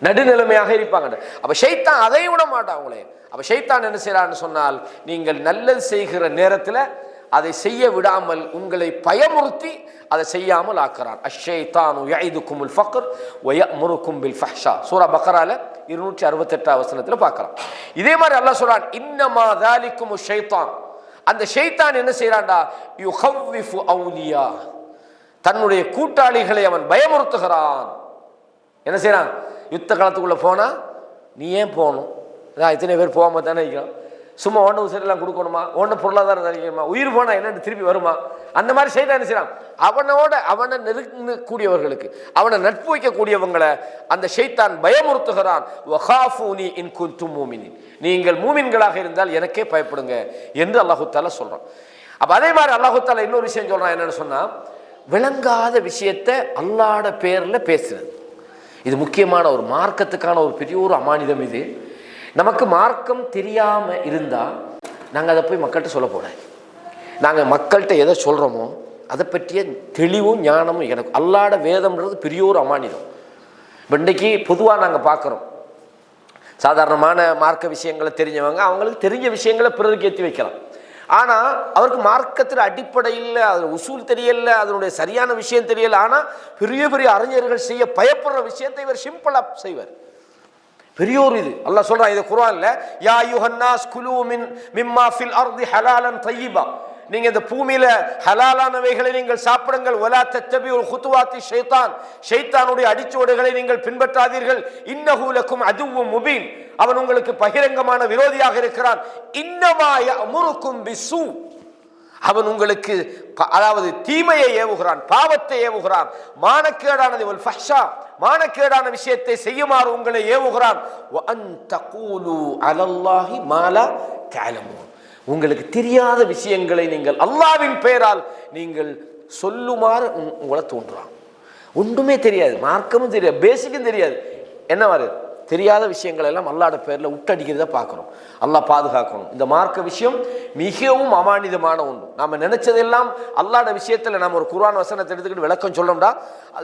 நடுநிலைமையாக இருப்பாங்க. அப்ப ஷைத்தான் அதை விட மாட்டான் அவங்களே. அப்ப ஷைத்தான் என்ன செய்யறான்னு சொன்னால், நீங்கள் நல்லது செய்கிற நேரத்தில் அதை செய்ய விடாமல் உங்களை பயமுறுத்தி அதை செய்யாமல் ஆக்குறான். அஷ்ஷைத்தானு யஇதுகுமுல் ஃபக்ர் வயமுருக்கும் பில் ஃபஹ்ஷா, சூரா பக்ரால 268 வசனத்துல பார்க்கலாம். இதே மாதிரி அல்லாஹ் சொல்றான், இன்னமா தாலிகுமுஷ் ஷைத்தான், அந்த ஷைத்தான் என்ன செய்யறான்டா, யுஹவ்விஃபு அவுலியா, தன்னுடைய கூட்டாளிகளை அவன் பயமுறுத்துகிறான். என்ன செய்யறான், யுத்த காலத்துக்குள்ள போனா நீ ஏன் போகணும், இத்தனை பேர் போகாம தானே இருக்கிறோம், சும்மா ஒன்று உசரெல்லாம் கொடுக்கணுமா, ஒன்று பொருளாதாரம் தரிக்கணுமா, உயிர் போனா என்னன்னு திருப்பி வருமா, அந்த மாதிரி ஷைத்தான் என்ன செய்யறான், அவனை நெருங்கக்கூடியவர்களுக்கு, அவனை நட்பு வைக்கக்கூடியவங்களை அந்த ஷைத்தான் பயமுறுத்துகிறான். வகாஃபூனி இன் குன்தும் மூமினின், நீங்கள் மூமின்களாக இருந்தால் எனக்கே பயப்படுங்க என்று அல்லாஹு தஆலா சொல்றான். அப்ப அதே மாதிரி அல்லாஹு தஆலா இன்னொரு விஷயம் சொல்றான், என்னன்னு சொன்னா, விளங்காத விஷயத்தை அல்லாஹ்வோட பேர்ல பேசுறது. இது முக்கியமான ஒரு மார்க்கத்துக்கான ஒரு பெரிய ஒரு அமானிதம். இது நமக்கு மார்க்கம் தெரியாம இருந்தா நாங்கள் அதை போய் மக்கள்கிட்ட சொல்ல போறேன். நாங்கள் மக்கள்கிட்ட எதை சொல்றோமோ அதை பற்றிய தெளிவும் ஞானமும் எனக்கு அல்லாஹ்வோட வேதம்ன்றது பெரிய ஒரு அமானிதம். இன்றைக்கு பொதுவாக நாங்கள் பார்க்குறோம், சாதாரணமான மார்க்க விஷயங்களை தெரிஞ்சவங்க அவங்களுக்கு தெரிஞ்ச விஷயங்களை பிறருக்கு ஏற்றி வைக்கலாம். ஆனால் அவருக்கு மார்க்கத்தில் அடிப்படையில் அதில் உசூல் தெரியல, அதனுடைய சரியான விஷயம் தெரியல. ஆனால் பெரிய பெரிய அறிஞர்கள் செய்ய பயப்படுற விஷயத்தை இவர் சிம்பிளாக செய்வார். பெரிய ஒரு இது அல்லாஹ் சொல்றான், இது குர்ஆன்ல, யா அய்யுஹன்னாஸ் குலூ மிம்மா ஃபில் அர்தி ஹலாலன் தய்யிபா, நீங்க இந்த பூமியில ஹலாலானவைகளை நீங்கள் சாப்பிடுங்கள். வலா தத்தபிஉல் குதுவாத்தி ஷைத்தான், ஷைத்தானுடைய அடிச்சுவடுகளை நீங்கள் பின்பற்றாதீர்கள். இன்னஹு லக்கும் அதுவும் முபீன், அவன் உங்களுக்கு பகிரங்கமான விரோதியாக இருக்கிறான். இன்னமா யஅமுருக்கும் பிஸ்ஸூ, அவன் உங்களுக்கு அதாவது தீமையை ஏவுகிறான், பாவத்தை ஏவுகிறான். மானக்கேடானது வல் ஃபஹ்ஷா, மானக்கேடான விஷயத்தை செய்யுமாறு உங்களை ஏவுகிறான். வ அன் தகூலு அலல்லாஹி மா லா தஅலமூன், உங்களுக்கு தெரியாத விஷயங்களை நீங்கள் அல்லாஹ்வின் பெயரால் நீங்கள் சொல்லுமாறு உங்களை தோன்றான். ஒன்றுமே தெரியாது, மார்க்கமும் தெரியாது, பேசிக்கும் தெரியாது, என்ன மாதிரி தெரியாத விஷயங்கள் எல்லாம் அல்லாஹ்வோட பேர்ல விட்டடிக்கிறத பார்க்கிறோம். அல்லாஹ் பாதுகாக்கணும். இந்த மார்க்க விஷயம் மிகவும் அமானிதமான ஒன்று. நாம நினைச்சதெல்லாம் அல்லாஹ்வோட விஷயத்துல நம்ம ஒரு குர்ஆன் வசனத்தை எடுத்துக்கிட்டு விளக்கம் சொல்றோம்டா,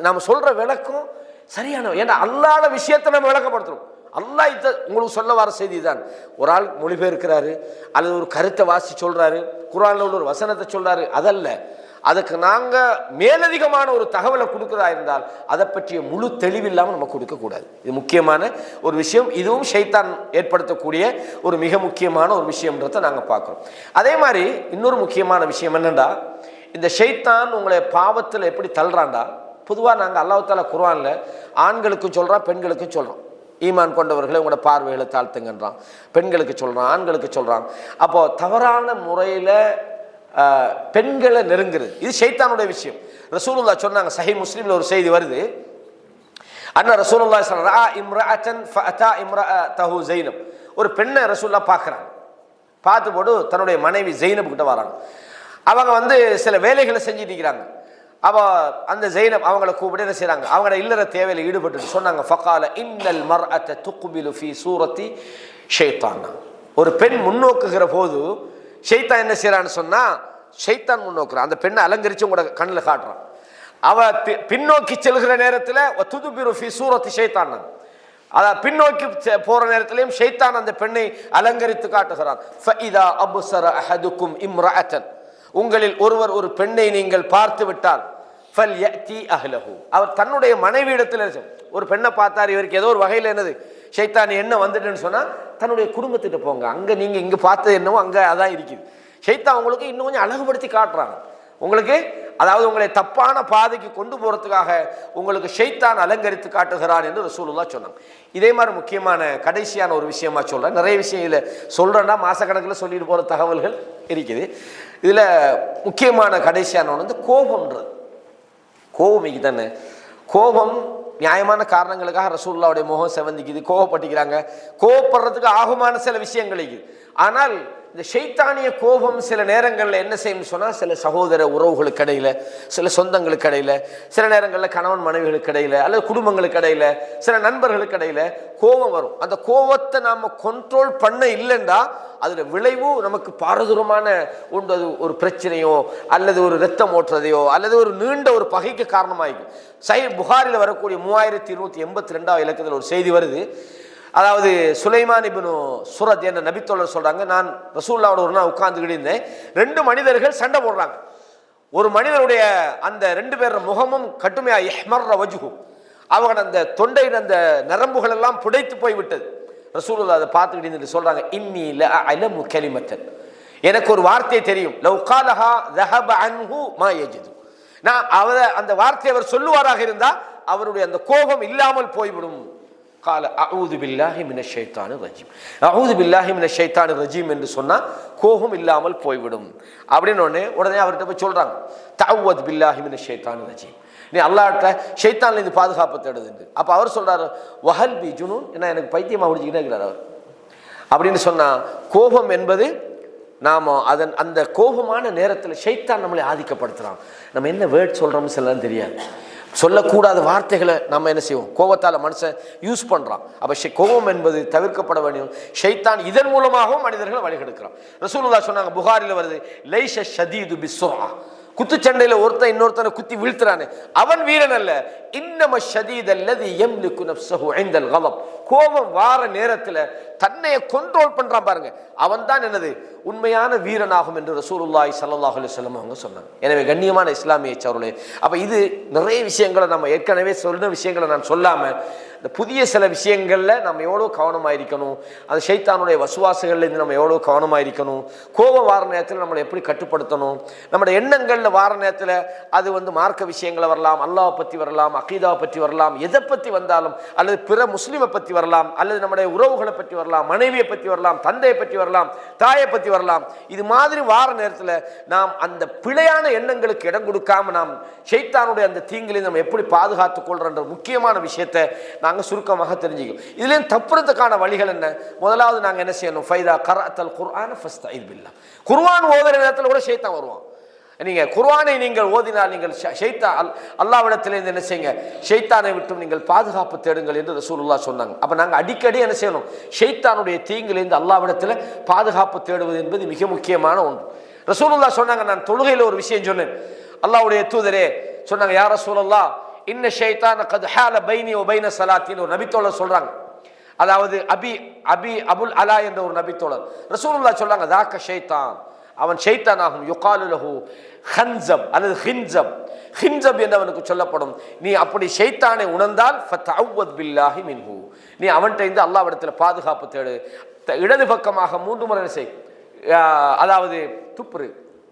நம்ம சொல்ற விளக்கம் சரியான, ஏன்னா அல்லாஹ்வோட விஷயத்தை நம்ம விளக்கப்படுத்துறோம். அல்லாஹ் உங்களுக்கு சொல்ல வர செய்தி தான். ஒரு ஆள் மொழிபெயர்க்கிறாரு அல்லது ஒரு கருத்தை வாசி சொல்றாரு, குர்ஆன்ல உள்ள ஒரு வசனத்தை சொல்றாரு, அதல்ல. அதுக்கு நாங்கள் மேலதிகமான ஒரு தகவலை கொடுக்குறதா இருந்தால் அதை பற்றிய முழு தெளிவில்லாமல் நம்ம கொடுக்கக்கூடாது. இது முக்கியமான ஒரு விஷயம். இதுவும் ஷைத்தான் ஏற்படுத்தக்கூடிய ஒரு மிக முக்கியமான ஒரு விஷயம்ன்றதை நாங்கள் பார்க்குறோம். அதே மாதிரி இன்னொரு முக்கியமான விஷயம் என்னென்னா, இந்த ஷைத்தான் உங்களை பாவத்தில் எப்படி தள்ளுறாண்டா, பொதுவாக நாங்கள் அல்லாஹ் தஆலா குர்ஆனில் ஆண்களுக்கு சொல்கிறோம், பெண்களுக்கு சொல்கிறோம். ஈமான் கொண்டவர்களை உங்களோட பார்வைகளை தாழ்த்துங்கன்றான், பெண்களுக்கு சொல்கிறான், ஆண்களுக்கு சொல்கிறான். அப்போது தவறான முறையில் பெண்களை நெருங்குறது இது ஷைத்தானுடைய விஷயம். ரசூலுல்லாஹ் சொன்னாங்க, சஹீஹ் முஸ்லிம்ல ஒரு செய்தி வருது, அன்ன ரசூலுல்லாஹி ஸல்லல்லாஹு அலைஹி வஸல்லம் இம்ரஅத்தன் ஃபஅதா இம்ரஅத்தஹு ஸைனப். ஒரு பெண்ணை ரசூலுல்லாஹ் பார்க்குறாங்க, பார்த்து போட்டு தன்னுடைய மனைவி ஸைனப் கிட்ட வராங்க. அவங்க சில வேலைகளை செஞ்சுட்டு இருக்கிறாங்க. அப்போ அந்த ஸைனப் அவங்களை கூப்பிட்டு என்ன செய்கிறாங்க, அவங்களோட இல்லற தேவையில் ஈடுபட்டு சொன்னாங்க, ஃபகால இன்னல் மர்அத துக்பிலு ஃபீ சூரத்தி ஷைத்தான். ஒரு பெண் முன்னோக்குகிற போது ஷைத்தான் என்ன செய்யறான்னு சொன்னா, ஷைத்தான் முன்னோக்குறான், அந்த பெண்ணை அலங்கரிச்சு உங்களோட கண்ணில் காட்டுறான். அவ பின்னோக்கி செல்கிற நேரத்தில் துதுபிரு ஃபீ சூரத்தி ஷைத்தான், அதான் பின்னோக்கி போற நேரத்திலையும் ஷைத்தான் அந்த பெண்ணை அலங்கரித்து காட்டுகிறான். ஃபஇதா அப்ஸர அஹதுக்கும் இம்ரஅத்தன், உங்களில் ஒருவர் ஒரு பெண்ணை நீங்கள் பார்த்து விட்டால் ஃபல்யஅதி அஹ்லஹு, அவர் தன்னுடைய மனைவியிடத்தில் ஒரு பெண்ணை பார்த்தார், இவருக்கு ஏதோ ஒரு வகையில் என்னது ஷைத்தான் என்ன வந்துட்டுன்னு சொன்னா, தன்னுடைய குடும்பத்திட்ட போங்க, அங்க நீங்க இங்க பார்த்தது என்னவோ அங்க அதான் இருக்குது. ஷைத்தான் உங்களுக்கு இன்னும் கொஞ்சம் அழகுபடுத்தி காட்டுறாங்க, உங்களுக்கு அதாவது உங்களை தப்பான பாதைக்கு கொண்டு போறதுக்காக உங்களுக்கு ஷைத்தான் அலங்கரித்து காட்டுகிறான் என்று ரசூலுல்லாஹ் சொன்னாங்க. இதே மாதிரி முக்கியமான கடைசியான ஒரு விஷயமா சொல்றேன். நிறைய விஷயம் இதில் சொல்றேன்னா மாசக்கணக்கில் சொல்லிட்டு போற தகவல்கள் இருக்குது. இதுல முக்கியமான கடைசியான ஒன்று கோபம்ன்றது. கோபம் தானே, கோபம் நியாயமான காரணங்களுக்காக ரசூலுல்லாஹ்வுடைய முகம் செவந்திக்குது, கோபப்பட்டுக்கிறாங்க. கோபப்படுறதுக்கு ஆகுமான சில விஷயங்கள் இருக்குது. ஆனால் இந்த ஷைத்தானிய கோபம் சில நேரங்களில் என்ன செய்யணும்னு சொன்னால், சில சகோதர உறவுகளுக்கு இடையில, சில சொந்தங்களுக்கு இடையில, சில நேரங்களில் கணவன் மனைவிகளுக்கு இடையில, அல்லது குடும்பங்களுக்கு இடையில, சில நண்பர்களுக்கு இடையில கோபம் வரும். அந்த கோபத்தை நாம் கண்ட்ரோல் பண்ண இல்லைண்டா அதில் விளைவு நமக்கு பாரதூரமான ஒரு பிரச்சனையோ அல்லது ஒரு ரத்தம் ஓட்டுறதையோ அல்லது ஒரு நீண்ட ஒரு பகைக்கு காரணமாகிக்கும். சஹீஹ் புகாரில் வரக்கூடிய 3282 இலக்கத்தில் ஒரு செய்தி வருது. அதாவது சுலைமான் இப்னு சுரத் என்ற நபித்தோழர் சொல்றாங்க, நான் ரசூலுல்லாஹ்வோட ஒரு நாள் உட்கார்ந்துக்கிட்டு இருந்தேன், 2 மனிதர்கள் சண்டை போடுறாங்க. ஒரு மனிதனுடைய அந்த 2 பேர் முகமும் கட்டுமையா இஹ்மர்ர வஜ்ஹு, அவங்க அந்த தொண்டையின் அந்த நரம்புகள் எல்லாம் புடைத்து போய் விட்டது. ரசூலுல்லாஹ் அதை பார்த்துக்கிட்டு சொல்றாங்க, இன்னி லஅலமு கலிமத்தன், எனக்கு ஒரு வார்த்தை தெரியும், லவ் காலஹா ذهب عنه ما يجد, நான் அந்த வார்த்தையை அவர் சொல்லுவாராக இருந்தா அவருடைய அந்த கோபம் இல்லாமல் போய்விடும். கால அஊது பில்லாஹி மினஷ் ஷைத்தானிர் ரஜீம், அஊது பில்லாஹி மினஷ் ஷைத்தானிர் ரஜீம் என்று சொன்னா கோபம் இல்லாமல் போய்விடும் அப்படின்னு உடனே அவர்கிட்ட போய் சொல்றாங்க, தஅவ்வது பில்லாஹி மினஷ் ஷைத்தானிர் ரஜீம், நீ அல்லாஹ்ட்ட ஷைத்தான்ல இருந்து பாதுகாப்பு தேடுது. அப்ப அவர் சொல்றாரு, வஹல் பி ஜுனூன், என்ன எனக்கு பைத்தியமா முடிச்சுக்கிட்டே இருக்கிறார் அவர் அப்படின்னு சொன்னா, கோபம் என்பது நாம அதன் அந்த கோபமான நேரத்தில் ஷைத்தான் நம்மளை ஆதிக்கப்படுத்துறான். நம்ம என்ன வேர்ட் சொல்றோம்னு சொல்லலாம் தெரியாது, சொல்லக்கூடாத வார்த்தைகளை நம்ம என்ன செய்வோம், கோபத்தால் மனுஷன் யூஸ் பண்றான். அப்ப கோபம் என்பது தவிர்க்கப்பட வேண்டும். ஷைத்தான் இதன் மூலமாகவும் மனிதர்களை வழிகெடுக்கிறான். ரசூலுல்லாஹ் சொன்னாங்க, புகாரில வருது, லைஷ ஷதீது பிஸ்ஸுரா, குத்துச்சண்டையில ஒருத்தன் இன்னொருத்தனை குத்தி வீழ்த்துறானே அவன் வீரன் அல்ல, இன்னம ஷதீத் அல்லதி யம்லிகு நஃப்ஸஹு இன்தல் கலப், கோபம் வார நேரத்துல தன்னை கண்ட்ரோல் பண்றான் பாருங்க, அவன் தான் என்னது உண்மையான வீரனாகும் என்று ரசூலுல்லாஹி ஸல்லல்லாஹு அலைஹி வஸல்லம் அவங்க சொன்னாங்க. எனவே கண்ணியமான இஸ்லாமிய சகோதரர்களே, அப்ப இது நிறைய விஷயங்களை நம்ம ஏற்கனவே சொன்ன விஷயங்களை நான் சொல்லாம இந்த புதிய சில விஷயங்கள்ல நம்ம எவ்வளவு கவனமாயிருக்கணும், அந்த ஷைத்தானுடைய வசுவாசுகள்ல இருந்து நம்ம எவ்வளவு கவனமாயிருக்கணும், கோபம் வார நேரத்தில் நம்மளை எப்படி கட்டுப்படுத்தணும், நம்முடைய எண்ணங்கள்ல வார நேரத்தில் அது மார்க்க விஷயங்களை வரலாம், அல்லாஹ் பத்தி வரலாம், அகீதாவை பற்றி வரலாம், எதை பற்றி வந்தாலும், அல்லது பிற முஸ்லிமை பற்றி வரலாம், அல்லது நம்முடைய உறவுகளை பற்றி வரலாம், மனைவியை பற்றி வரலாம், தந்தையை பற்றி வரலாம், தாயை பற்றி வரலாம். இது மாதிரி வார நேரத்தில் நாம் அந்த பிழையான எண்ணங்களுக்கு இடம் கொடுக்காம நாம் ஷைத்தானுடைய அந்த தீங்கிலே நம்ம எப்படி பாதுகாத்துக் கொள்றன்ற முக்கியமான விஷயத்தை நாங்கள் சுருக்கமாக தெரிஞ்சுக்கணும். இதுலேயும் தப்புறதுக்கான வழிகள் என்ன? முதலாவது நாங்கள் என்ன செய்யணும், ஃபைதா கரஅத்தல் குர்ஆன ஃபஸ்தஈத் பில்லாஹ், குர்ஆன் ஓதுற நேரத்தில் கூட ஷைத்தான் வருவான். நீங்க குர்ஆனை நீங்கள் ஓதினால் நீங்கள் அல்லாஹ்விடத்திலிருந்து என்ன செய்யுங்க, ஷைத்தானை விட்டு நீங்கள் பாதுகாப்பு தேடுங்கள் என்று ரசூலுல்லாஹ் சொன்னாங்க. அப்ப நாங்கள் அடிக்கடி என்ன செய்யணும், ஷைத்தானுடைய தீங்கிலிருந்து அல்லாஹ்விடத்தில் பாதுகாப்பு தேடுவது என்பது மிக முக்கியமான ஒன்று. ரசூலுல்லாஹ் சொன்னாங்க, நான் தொழுகையில் ஒரு விஷயம் சொன்னேன், அல்லாஹ்வுடைய தூதரே சொன்னாங்க, யா ரசூலல்லாஹ் இன்ன ஷைத்தான கத் ஹால பைனி வ பைன ஸலாத்தின், ஒரு நபித்தோழர் சொல்றாங்க, அதாவது அபுல் அலா என்ற ஒரு நபித்தோழர். ரசூலுல்லாஹ் சொல்றாங்க, தாக்க ஷைத்தான், அவன் ஷைத்தான் ஆகும், யுகாலு லஹு ஹன்சப் அல்லது ஹின்சப். ஹின்சப் என்றவனுக்கு சொல்லப்படும். நீ அப்படி ஷைத்தானை உணர்ந்தால் ஃபதஅவ்வது பில்லாஹி மின்ஹு, நீ அவன்கிட்ட இருந்து அல்லாஹ்விடத்தில் பாதுகாப்பு தேடு. இடது பக்கமாக 3 முறை செய், அதாவது துப்புரு,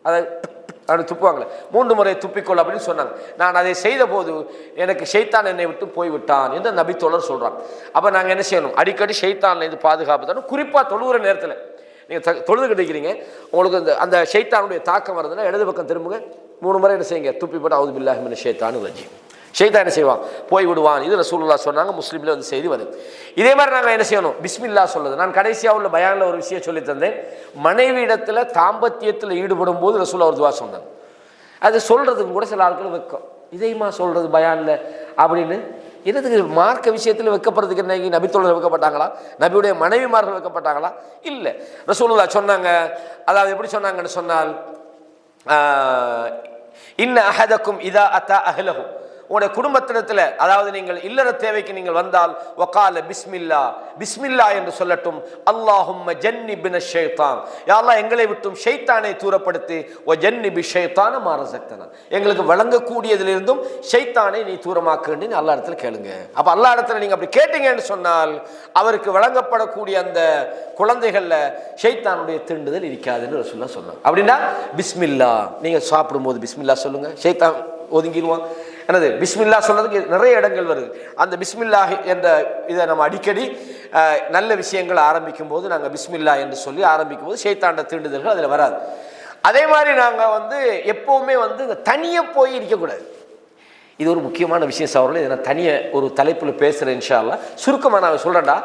அதை துப்புவாங்களே 3 முறை துப்பிக்கொள் அப்படின்னு சொன்னாங்க. நான் அதை செய்த போது எனக்கு ஷைத்தான் என்னை விட்டு போய்விட்டான் என்று நபி தோழர் சொல்றாங்க. அப்ப நாங்க என்ன செய்யணும்? அடிக்கடி ஷைத்தான்ல இருந்து பாதுகாப்பு தரணும். குறிப்பா தொழுகிற நேரத்தில் நீங்க தொழுதுகிட்டு இருக்கிறீங்க, உங்களுக்கு அந்த ஷைத்தானுடைய தாக்கம் வருதுன்னா இடது பக்கம் திரும்புங்க, 3 முறை என்ன செய்யுங்க? துப்பி போட்டு அவுது பில்லாஹி மினஷ் ஷைத்தானிர் ரஜீம். ஷைத்தான் என்ன செய்வான்? போய் விடுவான். இது ரசூலுல்லாஹ் சொன்னாங்க, முஸ்லிம்ல வந்து செய்தி வருது. இதே மாதிரி நாங்கள் என்ன செய்யணும்? பிஸ்மில்லா சொல்லுது. நான் கடைசியாக உள்ள பயானில் ஒரு விஷயம் சொல்லி தந்தேன். மனைவி இடத்துல தாம்பத்தியத்தில் ஈடுபடும் போது ரசூலுல்லாஹ் ஒரு துவா சொன்னாங்க. அது சொல்றதுக்கு கூட சில ஆட்கள் வெக்கம், இதையுமா சொல்றது பயான்ல அப்படின்னு. என்னதுக்கு மார்க்க விஷயத்தில் வெக்கப்படுறதுக்கு என்ன? நபித்தோழர் வெக்கப்பட்டாங்களா? நபியுடைய மனைவிமார்கள் வெக்கப்பட்டாங்களா? இல்லை. ரசூலுல்லாஹ் சொன்னாங்க. அதாவது எப்படி சொன்னாங்கன்னு சொன்னால், இன்ன அஹதக்கும் இதா அத்தா அஹ்லஹு, உங்களுடைய குடும்பத்திடத்தில், அதாவது நீங்கள் இல்லற தேவைக்கு நீங்கள் வந்தால், வகால பிஸ்மில்லா, பிஸ்மில்லா என்று சொல்லட்டும். அல்லாஹும்ம ஜன்னிபின ஷைத்தான், யா அல்லாஹ் எங்களை விட்டும் ஷைத்தானை தூரப்படுத்தி, வ ஜன்னிபி ஷைத்தான மா ரஸக்தனா, எங்களுக்கு வழங்கக்கூடியதிலிருந்தும் ஷைத்தானை நீ தூரமாக்குன்னு அல்லாஹ் இடத்துல கேளுங்க. அப்ப அல்லாஹ் இடத்துல நீங்க அப்படி கேட்டீங்கன்னு சொன்னால் அவருக்கு வழங்கப்படக்கூடிய அந்த குழந்தைகள்ல ஷைத்தானுடைய தீண்டுதல் இருக்காதுன்னு ரசூலுல்லாஹ் சொன்னாங்க. அப்படின்னா பிஸ்மில்லா, நீங்க சாப்பிடும்போது பிஸ்மில்லா சொல்லுங்க, ஷைத்தான் ஒதுங்கிடுவான். என்னது? பிஸ்மில்லா சொல்றதுக்கு நிறைய இடங்கள் வருது. அந்த பிஸ்மில்லா என்ற இதை நம்ம அடிக்கடி நல்ல விஷயங்கள் ஆரம்பிக்கும் போது நாங்கள் பிஸ்மில்லா என்று சொல்லி ஆரம்பிக்கும் போது ஷைத்தாண்ட தீண்டுதல்கள் அதில் வராது. அதே மாதிரி நாங்கள் வந்து எப்பவுமே வந்து தனியே போய் இருக்கக்கூடாது. இது ஒரு முக்கியமான விஷயம் சவரில். இதை நான் தனியாக ஒரு தலைப்பில் பேசுகிறேன் இன்ஷா அல்லாஹ். சுருக்கமாக நான் சொல்கிறேன்டா,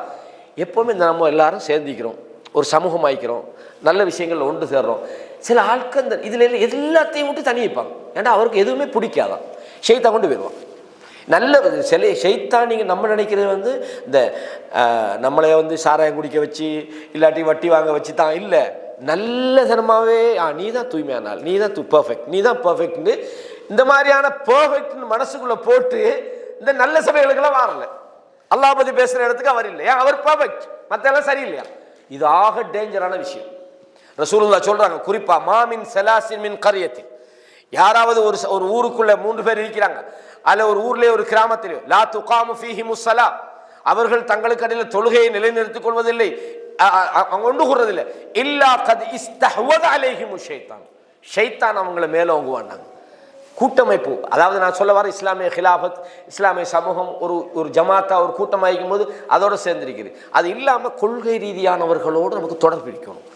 எப்போவுமே நம்ம எல்லாரும் சேர்ந்திக்கிறோம், ஒரு சமூகம் ஆயிக்கிறோம், நல்ல விஷயங்கள் ஒன்று சேர்றோம். சில ஆட்கள் இந்த இதில் எல்லாத்தையும் விட்டு தனிப்பாங்க. ஏன்னா அவருக்கு எதுவுமே பிடிக்காதான், ஷைத்தான் கொண்டு போயிடுவான். நல்ல சில ஷைத்தான் நீங்கள் நம்ம நினைக்கிறது வந்து இந்த நம்மளை வந்து சாராயம் குடிக்க வச்சு இல்லாட்டி வட்டி வாங்க வச்சு தான் இல்லை. நல்ல தனமாகவே நீ தான் தூய்மையானால், நீ தான் பர்ஃபெக்ட், நீ தான் பர்ஃபெக்ட்னு இந்த மாதிரியான பர்ஃபெக்ட்னு மனசுக்குள்ளே போட்டு இந்த நல்ல சபைகளுக்கெல்லாம் வரல. அல்லாஹ் பற்றி பேசுகிற இடத்துக்கு அவர் இல்லையா, அவர் பர்ஃபெக்ட், மற்ற எல்லாம் சரியில்லையா. இது ஆக டேஞ்சரான விஷயம். ரசூலுல்லாஹ் சொல்றாங்க, குறிப்பா மாமின் சலாசின் மின் கரியத்தின், யாராவது ஒரு ஊருக்குள்ள 3 பேர் இருக்கிறாங்க, அல்ல ஒரு ஊர்லயே ஒரு கிராமத்திலே, லா துகாமு ஃபீஹிமுஸ் ஸலா, அவர்கள் தங்களுக்கு இடையில தொழுகையை நிலைநிறுத்திக் கொள்வதில்லை, ஒன்று கூறுறதில்லை, இல்லா கத் இஸ்தஹ்வத அலைஹிமுஷ் ஷைத்தான், ஷைத்தான் அவங்களை மேலோங்குவாங்க. கூட்டமைப்பு, அதாவது நான் சொல்ல வர இஸ்லாமிய ஹிலாஃபத், இஸ்லாமிய சமூகம் ஒரு ஜமாத்தா ஒரு கூட்டமாகும் போது அதோட சேர்ந்திருக்குது. அது இல்லாமல் கொள்கை ரீதியானவர்களோடு நமக்கு தொடர்பு இருக்கணும்.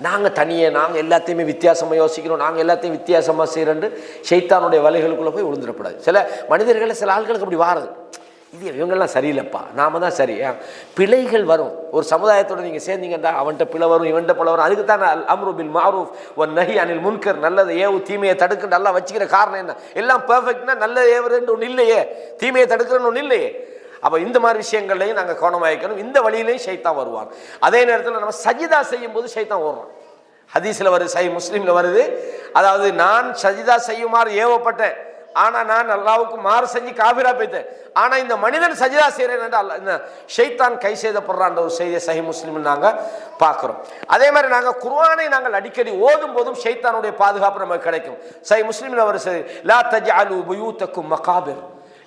நாங்கள் தனியே நாங்கள் எல்லாத்தையுமே வித்தியாசமாக யோசிக்கிறோம், நாங்கள் எல்லாத்தையும் வித்தியாசமாக செய்கிறோன்னு ஷைத்தானுடைய வலைகளுக்குள்ளே போய் விழுந்துடக்கூடாது. சில மனிதர்களை சில ஆட்களுக்கு அப்படி வாரது, இது இவங்கெல்லாம் சரியில்லைப்பா, நாம தான் சரி. பிழைகள் வரும். ஒரு சமுதாயத்தோடு நீங்கள் சேர்ந்தீங்கன்னா அவன்கிட்ட பிழை வரும், இவன்கிட்ட பிழை வரும். அதுக்கு தான் அம்ரு பில் மாரூஃப் வ நஹி அனில் முன்கர், நல்லதை ஏவு தீமையை தடுக்க நல்லா வச்சுக்கிற காரணம் என்ன? எல்லாம் பெர்ஃபெக்ட்னா நல்லது ஏவுறன்னு ஒன்று இல்லையே, தீமையை தடுக்கிறன்னு ஒன்று இல்லையே. அப்போ இந்த மாதிரி விஷயங்கள்லையும் நாங்கள் கவனமாயிக்கணும். இந்த வழியிலையும் ஷைத்தான் வருவான். அதே நேரத்தில் நம்ம சஜிதா செய்யும் போது ஷைத்தான் ஓடுறான். ஹதீஸில் வருது, சஹீஹ் முஸ்லிமில் வருது, அதாவது நான் சஜிதா செய்யுமாறு ஏவப்பட்டேன், ஆனால் நான் அல்லாஹ்வுக்கு மாறு செஞ்சு காபிரா போய்த்தேன், ஆனால் இந்த மனிதன் சஜிதா செய்கிறேன் என்று ஷைத்தான் கை செய்தப்படுறான்ற ஒரு செய்தியை சஹீஹ் முஸ்லிமில் நாங்கள் பார்க்குறோம். அதே மாதிரி நாங்கள் குர்ஆனை நாங்கள் அடிக்கடி ஓதும் போதும் ஷைத்தானுடைய பாதுகாப்பு நமக்கு கிடைக்கும். சஹீஹ் முஸ்லிமில் வருது, லா தஜ்அலு புயூத்தக்கும் மகாபிர்,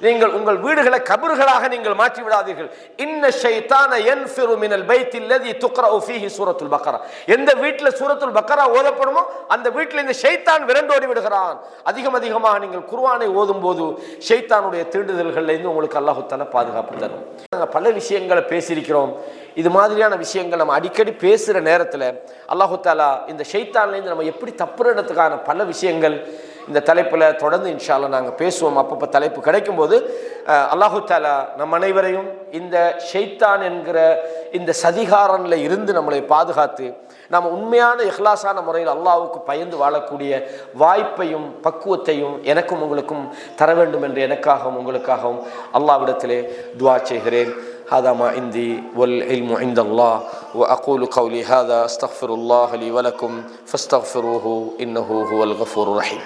நீங்கள் உங்கள் வீடுகளை கபர்களாக நீங்கள் மாற்றி விடாதீர்கள். இன்ன ஷைத்தான யன்ஃபிரு மினல் பைத்தி அல்லதி துக்ரஉ ஃபீஹி சூரத்துல் பக்ரா, எந்த வீட்டில் சூரத்துல் பக்ரா ஓதப்படுமோ அந்த வீட்டில் இந்த ஷைத்தான் விரண்டோடி விடுகிறான். அதிகமாக நீங்கள் குர்ஆனை ஓதும் போது ஷைத்தானுடைய தீண்டுதல்கள்லேருந்து உங்களுக்கு அல்லாஹ் தஆலா பாதுகாப்பு தரும். நாங்கள் பல விஷயங்களை பேசியிருக்கிறோம். இது மாதிரியான விஷயங்கள் நம்ம அடிக்கடி பேசுகிற நேரத்தில் அல்லாஹ் தஆலா இந்த ஷைத்தான்லேருந்து நம்ம எப்படி தப்புறதுக்கான பல விஷயங்கள் இந்த தலைப்பில் தொடர்ந்து இன்ஷா அல்லாஹ் நாங்கள் பேசுவோம். அப்பப்போ தலைப்பு கிடைக்கும் போது அல்லாஹு தஆலா நம் அனைவரையும் இந்த ஷைத்தான் என்கிற இந்த சதிகாரனில் இருந்து நம்மளை பாதுகாத்து நாம் உண்மையான இஹ்லாஸான முறையில் அல்லாஹ்வுக்கு பயந்து வாழக்கூடிய வாய்ப்பையும் பக்குவத்தையும் எனக்கும் உங்களுக்கும் தர வேண்டும் என்று எனக்காகவும் உங்களுக்காகவும் அல்லாஹ்விடத்திலே துஆ செய்கிறேன். هذا ما عندي والعلم عند الله وأقول قولي هذا أستغفر الله لي ولكم فاستغفروه إنه هو الغفور الرحيم.